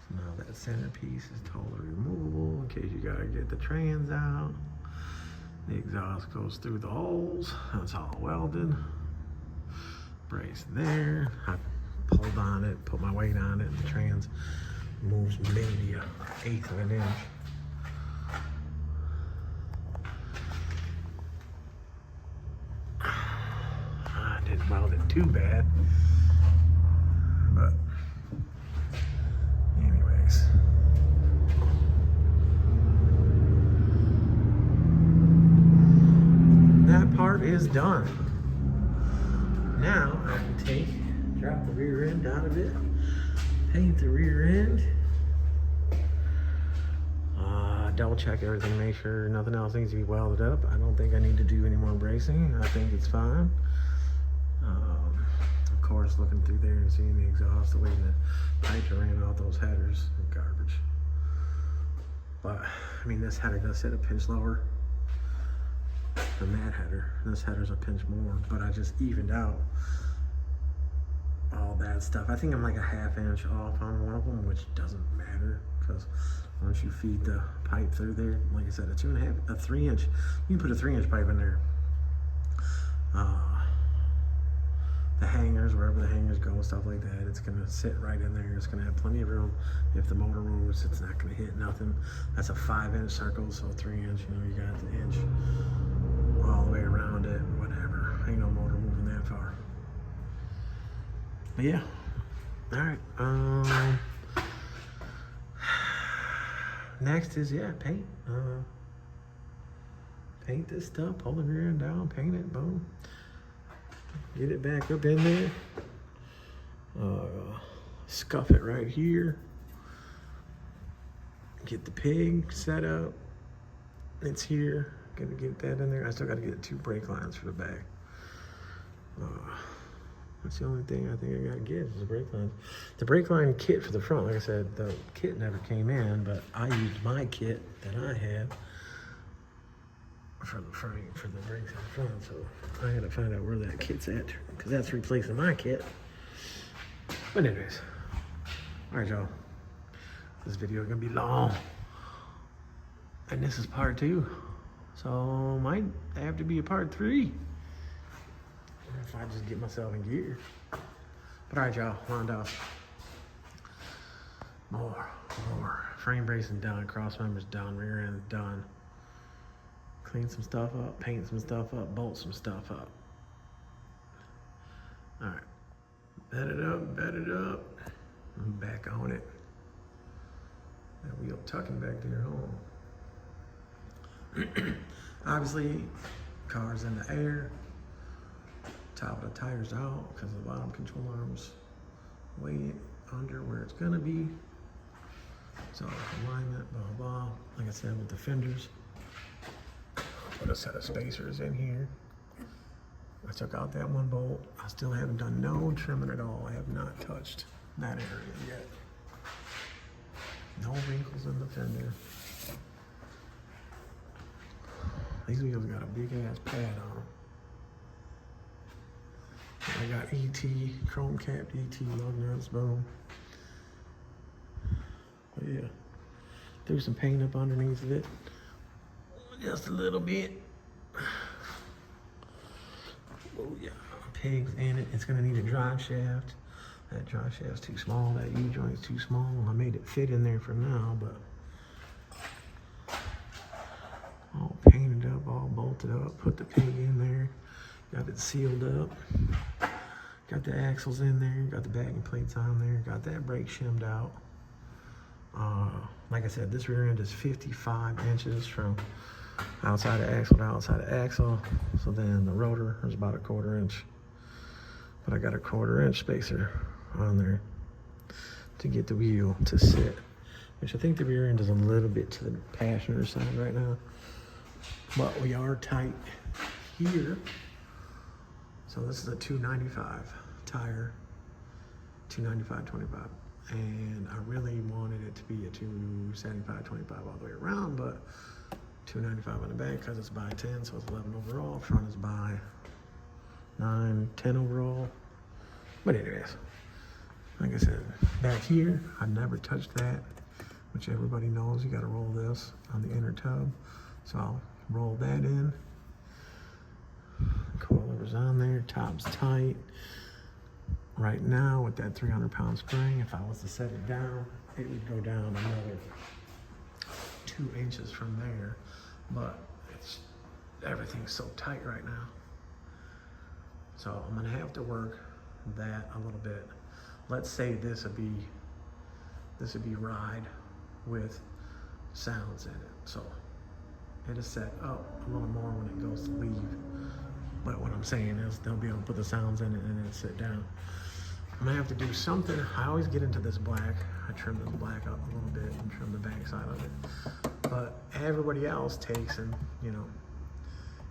So now that centerpiece is totally removable in case you gotta get the trans out. The exhaust goes through the holes. That's all welded. Brace there. I pulled on it, put my weight on it, and the trans moves maybe an 1/8 of an inch. I didn't weld it too bad, but anyways. That part is done. Now I can drop the rear end out of it, paint the rear end, double check everything, make sure nothing else needs to be welded up. I don't think I need to do any more bracing. I think it's fine. Of course, looking through there and seeing the exhaust, the way the pipes are ran out those headers, garbage. But I mean, this header does sit a pinch lower than that header. This header's a pinch more, but I just evened out all that stuff. I think I'm like a 1/2 inch off on one of them, which doesn't matter because once you feed the pipe through there, like I said, a 3 inch, you can put a 3 inch pipe in there. The hangers, wherever the hangers go, stuff like that, it's gonna sit right in there. It's gonna have plenty of room. If the motor moves, it's not gonna hit nothing. That's a 5 inch circle, so 3 inch, you know, you got the inch all the way around it, whatever. Ain't no motor moving that far. But yeah, all right. Next is, yeah, paint. Paint this stuff, pull the rear end down, paint it, boom. Get it back up in there. Scuff it right here. Get the pig set up. It's here. Gotta get that in there. I still gotta get 2 brake lines for the back. That's the only thing I think I gotta get is the brake lines. The brake line kit for the front, like I said, the kit never came in, but I used my kit that I had for the front, for the brakes in the front, so I gotta find out where that kit's at, because that's replacing my kit. But anyways, all right, y'all. This video is gonna be long, and this is part 2, so might have to be a part 3 if I just get myself in gear. But all right, y'all, wound up. More frame bracing done, cross members done, rear end done. Clean some stuff up, paint some stuff up, bolt some stuff up. All right, bed it up. I'm back on it. That wheel tucking back there home. Obviously, car's in the air. Top of the tires out because the bottom control arms way under where it's gonna be. So alignment, blah, blah. Like I said, with the fenders. Put a set of spacers in here. I took out that one bolt. I still haven't done no trimming at all. I have not touched that area yet. No wrinkles in the fender. These wheels got a big ass pad on them. I got ET, chrome capped ET lug nuts, boom. But yeah, threw some paint up underneath of it. Just a little bit. Oh yeah, pigs in it. It's gonna need a drive shaft. That drive shaft's too small, that U-joint's too small. I made it fit in there for now, but all painted up, all bolted up, put the pig in there, got it sealed up. Got the axles in there, got the backing plates on there, got that brake shimmed out. Like I said, this rear end is 55 inches from outside of axle to outside of axle. So then the rotor is about a 1/4 inch. But I got a 1/4 inch spacer on there to get the wheel to sit. Which I think the rear end is a little bit to the passenger side right now. But we are tight here. So this is a 295 tire, 295/25. And I really wanted it to be a 275/25 all the way around, but 295 on the back because it's by 10, so it's 11 overall. Front is by 9, 10 overall. But anyways, like I said, back here, I never touched that, which everybody knows you gotta roll this on the inner tub. So I'll roll that in. The coilover's on there, top's tight. Right now, with that 300-pound spring, if I was to set it down, it would go down another 2 inches from there. But everything's so tight right now. So I'm gonna have to work that a little bit. Let's say this would be ride with sounds in it. So it'll set up a little more when it goes to leave. But what I'm saying is they'll be able to put the sounds in it and then sit down. I'm gonna have to do something. I always get into this black. I trim this black up a little bit and trim the back side of it. But everybody else takes and, you know,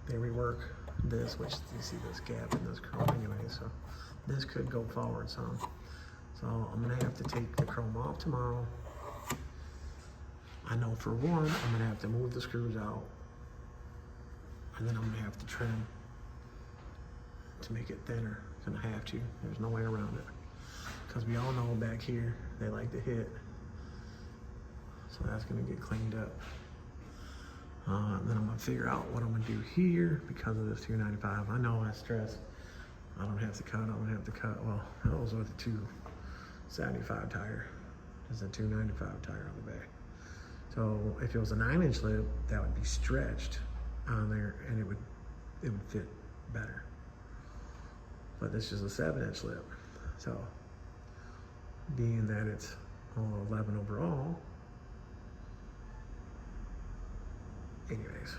they rework this, which you see this gap in this chrome anyway, so this could go forward some. So I'm gonna have to take the chrome off tomorrow. I know for one, I'm gonna have to move the screws out, and then I'm gonna have to trim to make it thinner. Gonna have to. There's no way around it. Because we all know back here, they like to hit. So that's gonna get cleaned up. Then I'm gonna figure out what I'm gonna do here because of this 295. I know I stress, I don't have to cut, I'm gonna have to cut. Well, that was with the 275 tire. There's a 295 tire on the back. So if it was a 9-inch lip, that would be stretched on there and it would fit better. But this is a 7-inch lip. So being that it's all 11 overall, anyways,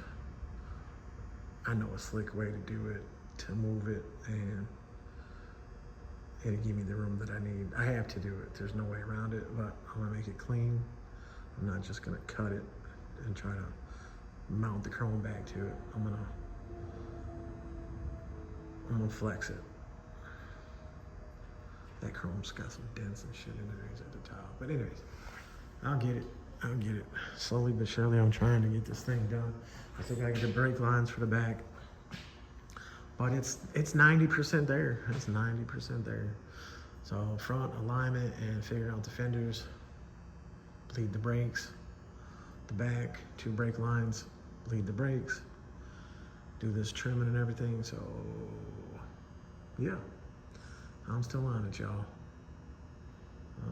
I know a slick way to do it, to move it, and it'll give me the room that I need. I have to do it. There's no way around it, but I'm gonna make it clean. I'm not just gonna cut it and try to mount the chrome back to it. I'm gonna flex it. That chrome's got some dents and shit in it at the top. But anyways, I'll get it. Slowly but surely, I'm trying to get this thing done. I think I get the brake lines for the back. But it's 90% there. It's 90% there. So front alignment and figuring out the fenders, bleed the brakes, the back, 2 brake lines, bleed the brakes, do this trimming and everything. So yeah, I'm still on it, y'all.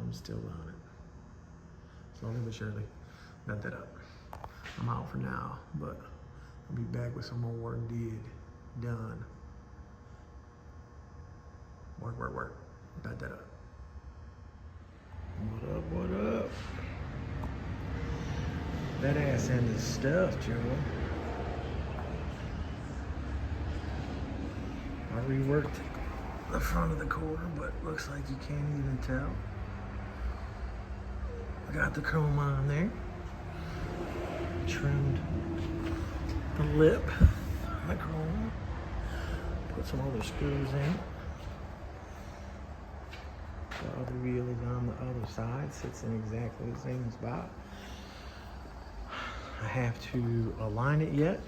I'm still on it. Slowly but surely, got that up. I'm out for now, but I'll be back with some more work done. Work. Got that up. What up? That ass end is stuffed, Joe. I reworked the front of the quarter, but looks like you can't even tell. I got the chrome on there. Trimmed the lip, the chrome. Put some other screws in. The other wheel is on the other side, sits in exactly the same spot. I have to align it yet,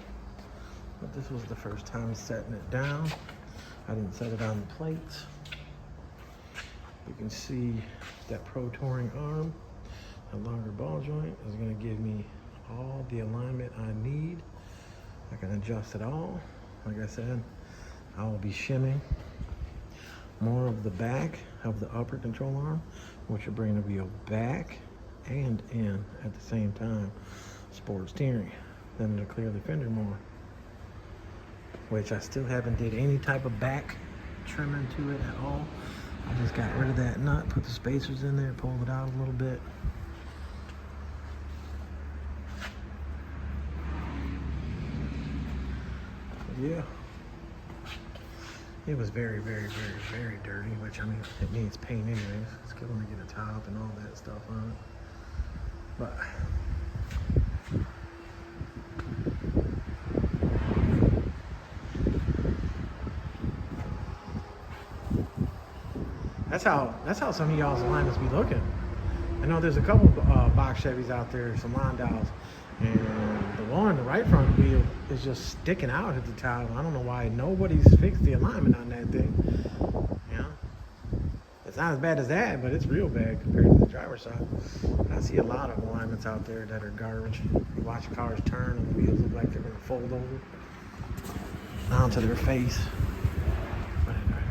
but this was the first time setting it down. I didn't set it on the plates. You can see that Pro Touring arm, a longer ball joint, is going to give me all the alignment I need. I can adjust it all. Like I said, I will be shimming more of the back of the upper control arm, which will bring the wheel back and in at the same time. Sport steering. Then it'll clear the fender more, which I still haven't did any type of back trimming to it at all. I just got rid of that nut, put the spacers in there, pulled it out a little bit. Yeah. It was very, very, very, very dirty, which, I mean, it needs paint anyways. It's good when they get a top and all that stuff on it. But that's how some of y'all's alignments be looking. I know there's a couple box Chevys out there, some Londows, and the one on the right front wheel is just sticking out at the top. I don't know why nobody's fixed the alignment on that thing. You know, it's not as bad as that, but it's real bad compared to the driver's side. I see a lot of alignments out there that are garbage. You watch cars turn and the wheels look like they're gonna fold over onto their face. But anyway,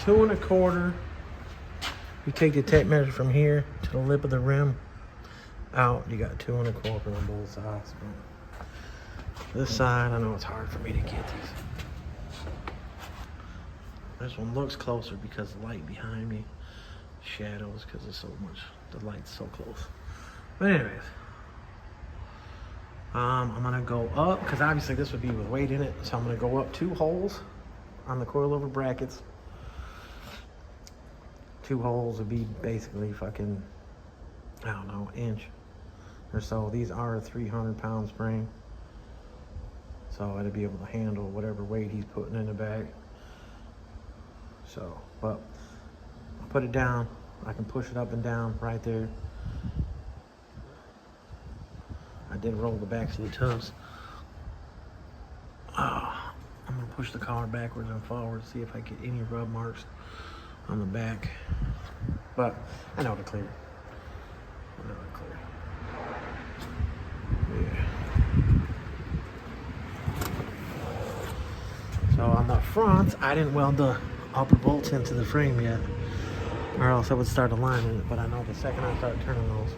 2 1/4. You take the tape measure from here to the lip of the rim out. You got 2 1/4 on both sides. This side, I know it's hard for me to get these. This one looks closer because the light behind me shadows because it's so much, the light's so close. But anyways, I'm gonna go up because obviously this would be with weight in it. So I'm gonna go up 2 holes on the coilover brackets. 2 holes would be basically fucking, I don't know, inch or so. These are a 300-pound spring, so it'll be able to handle whatever weight he's putting in the bag. So, but I'll put it down. I can push it up and down right there. I did roll the backs of the tubs. I'm gonna push the car backwards and forwards, see if I get any rub marks on the back. But I know to clear. I know to clear. Yeah. So on the front, I didn't weld the upper bolts into the frame yet, or else I would start aligning it. But I know the second I start turning those,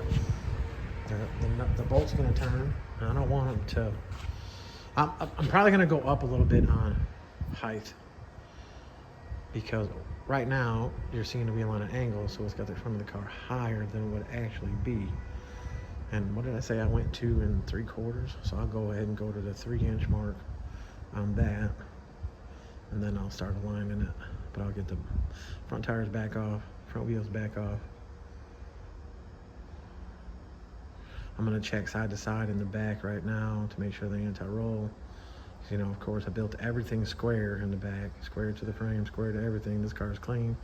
the bolt's gonna turn. And I don't want them to. I'm probably gonna go up a little bit on height because right now you're seeing the wheel on an angle, so it's got the front of the car higher than it would actually be. And what did I say? I went 2 3/4, so I'll go ahead and go to the 3-inch mark on that, and then I'll start aligning it. But I'll get the front tires back off, front wheels back off. I'm gonna check side to side in the back right now to make sure the anti-roll. You know, of course, I built everything square in the back, square to the frame, square to everything. This car's clean,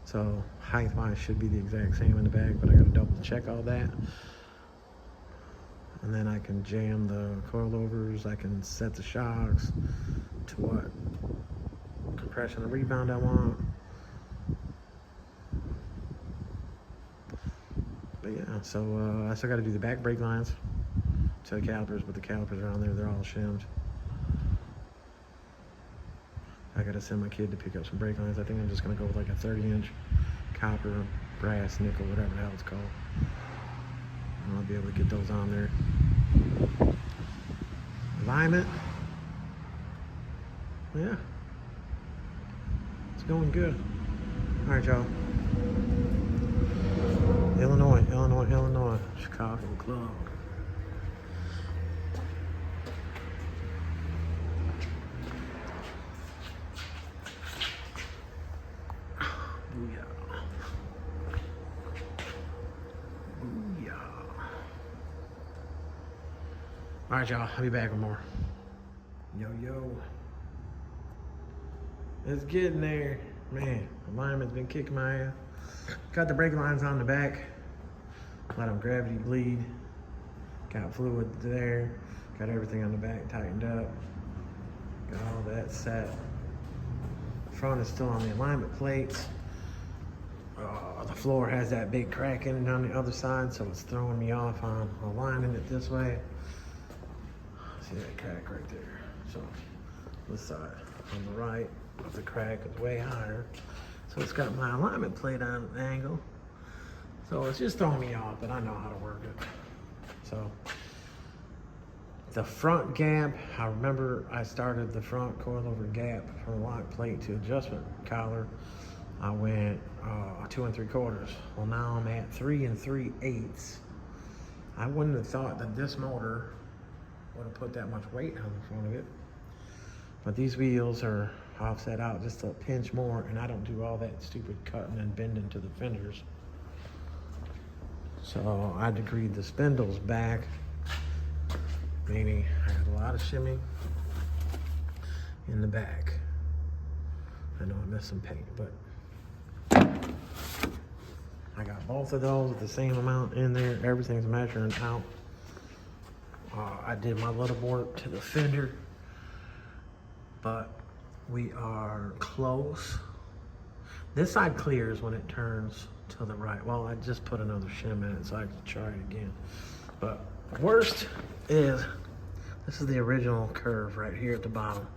so height-wise should be the exact same in the back, but I gotta double check all that. And then I can jam the coilovers. I can set the shocks to what compression and rebound I want. But yeah, so I still got to do the back brake lines to the calipers, but the calipers are on there. They're all shimmed. I got to send my kid to pick up some brake lines. I think I'm just going to go with like a 30-inch copper, brass, nickel, whatever the hell it's called. And I'll be able to get those on there. Alignment. Yeah. It's going good. All right, y'all. Illinois, Illinois, Illinois. Chicago Club. Booyah. Booyah. All right, y'all. I'll be back with more. Yo, yo. It's getting there. Man, alignment's been kicking my ass. Got the brake lines on the back. Let them gravity bleed. Got fluid there. Got everything on the back tightened up. Got all that set. The front is still on the alignment plates. The floor has that big crack in it on the other side, so it's throwing me off on aligning it this way. See that crack right there? So this side on the right of the crack is way higher. So it's got my alignment plate on an angle. So it's just throwing me off, but I know how to work it. So The front gap, I remember I started the front coilover gap from lock plate to adjustment collar. I went 2 3/4. Well, now I'm at 3 3/8. I wouldn't have thought that this motor would have put that much weight on the front of it. But these wheels are offset out just a pinch more, and I don't do all that stupid cutting and bending to the fenders. So I degreed the spindles back, meaning I got a lot of shimmy in the back. I know I missed some paint, but I got both of those with the same amount in there. Everything's measuring out. I did my little more to the fender, but we are close. This side clears when it turns to the right. Well, I just put another shim in it, so I can try it again. But worst is, this is the original curve right here at the bottom,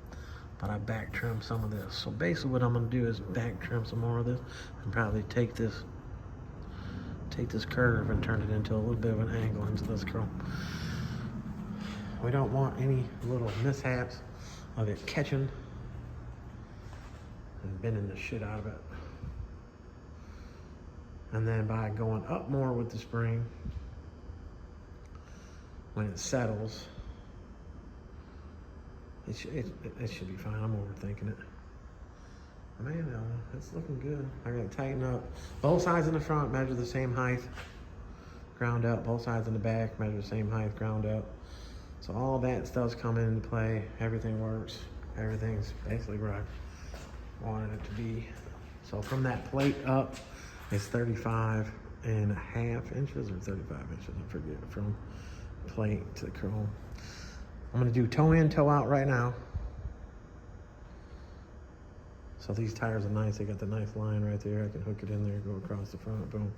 but I back trimmed some of this. So basically what I'm gonna do is back trim some more of this and probably take this curve and turn it into a little bit of an angle into this chrome. We don't want any little mishaps of it catching and bending the shit out of it. And then by going up more with the spring, when it settles, it should be fine. I'm overthinking it. Man, it's looking good. I gotta tighten up. Both sides in the front measure the same height, ground up. Both sides in the back measure the same height, ground up. So all that stuff's coming into play. Everything works. Everything's basically where I wanted it to be. So from that plate up, it's 35.5 inches or 35 inches, I forget, from plate to the chrome. I'm gonna do toe in, toe out right now. So these tires are nice. They got the nice line right there. I can hook it in there, go across the front, boom.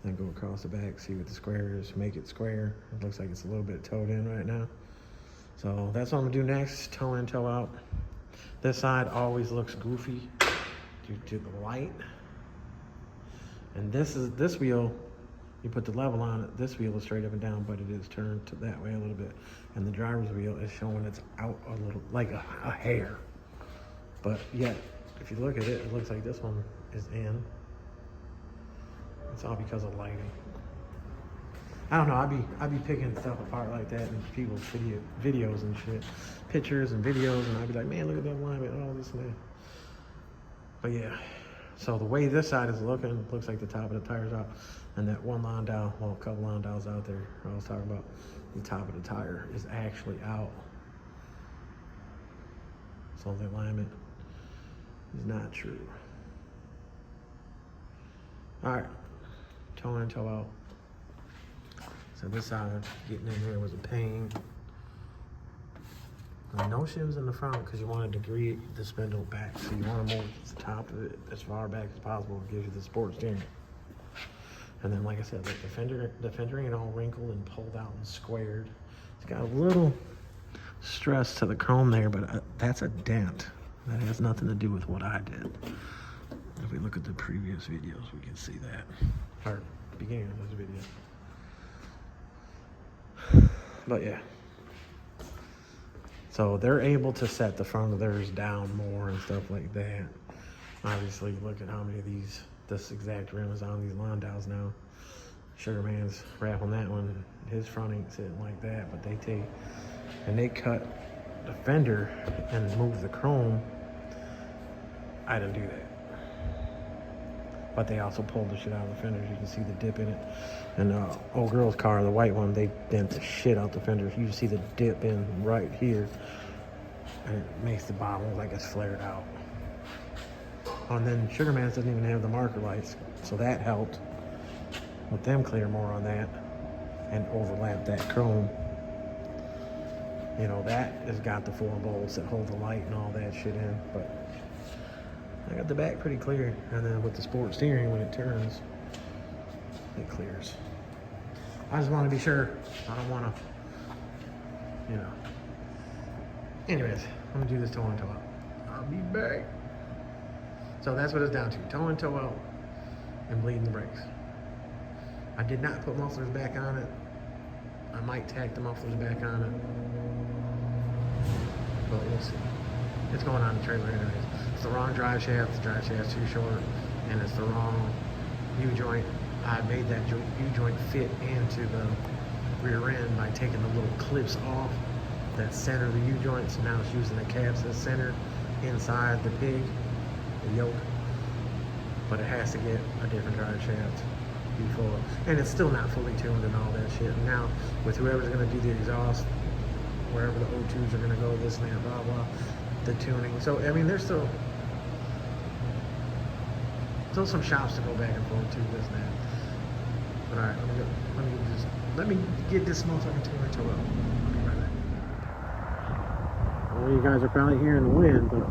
Then go across the back, see what the square is, make it square. It looks like it's a little bit towed in right now. So that's what I'm gonna do next, toe in, toe out. This side always looks goofy due to the light. And this wheel, you put the level on it, this wheel is straight up and down, but it is turned to that way a little bit. And the driver's wheel is showing it's out a little, like a hair. But yet, if you look at it, it looks like this one is in. It's all because of lighting. I don't know, I'd be picking stuff apart like that in people's videos and shit. Pictures and videos, and I'd be like, man, look at that alignment and all this and that. But yeah, so the way this side is looking, looks like the top of the tire's out. And that one Landau, well, a couple Landaus out there, I was talking about, the top of the tire is actually out. So the alignment is not true. All right, toe in, toe out. So this side, getting in here was a pain. And no shims in the front because you want to degree the spindle back. So you want to move the top of it as far back as possible. It gives you the sport steering. And then, like I said, like the fendering it all wrinkled and pulled out and squared. It's got a little stress to the chrome there, but that's a dent. That has nothing to do with what I did. If we look at the previous videos, we can see that. Or beginning of this video. But yeah. So they're able to set the front of theirs down more and stuff like that. Obviously, look at how many of this exact rim is on these Landaus now. Sugarman's wrapping that one. His front ain't sitting like that, but they take and they cut the fender and move the chrome. I didn't do that. But they also pulled the shit out of the fenders. You can see the dip in it. And the old girl's car, the white one, they dent the shit out the fenders. You can see the dip in right here. And it makes the bottom look like it's flared out. Oh, and then Sugarman's doesn't even have the marker lights. So that helped with them clear more on that and overlap that chrome. You know, that has got the 4 bolts that hold the light and all that shit in. But I got the back pretty clear. And then with the sport steering, when it turns, it clears. I just want to be sure. I don't want to, you know. Anyways, I'm going to do this toe in, toe out. I'll be back. So that's what it's down to. Toe in, toe out, and bleeding the brakes. I did not put mufflers back on it. I might tack the mufflers back on it, but we'll see. It's going on the trailer anyways. It's the wrong drive shaft. The drive shaft's too short, and it's the wrong U-joint. I made that U-joint fit into the rear end by taking the little clips off that center the U-joint. So now it's using the caps as center inside the pig, the yoke. But it has to get a different drive shaft before, and it's still not fully tuned and all that shit. And now with whoever's gonna do the exhaust, wherever the O2s are gonna go, this and that, blah blah, the tuning. So I mean, there's still some shops to go back and forth to this and that. But all right, let me get this motherfucking tuner to up. I'll be right back. Well, you guys are probably hearing the wind, but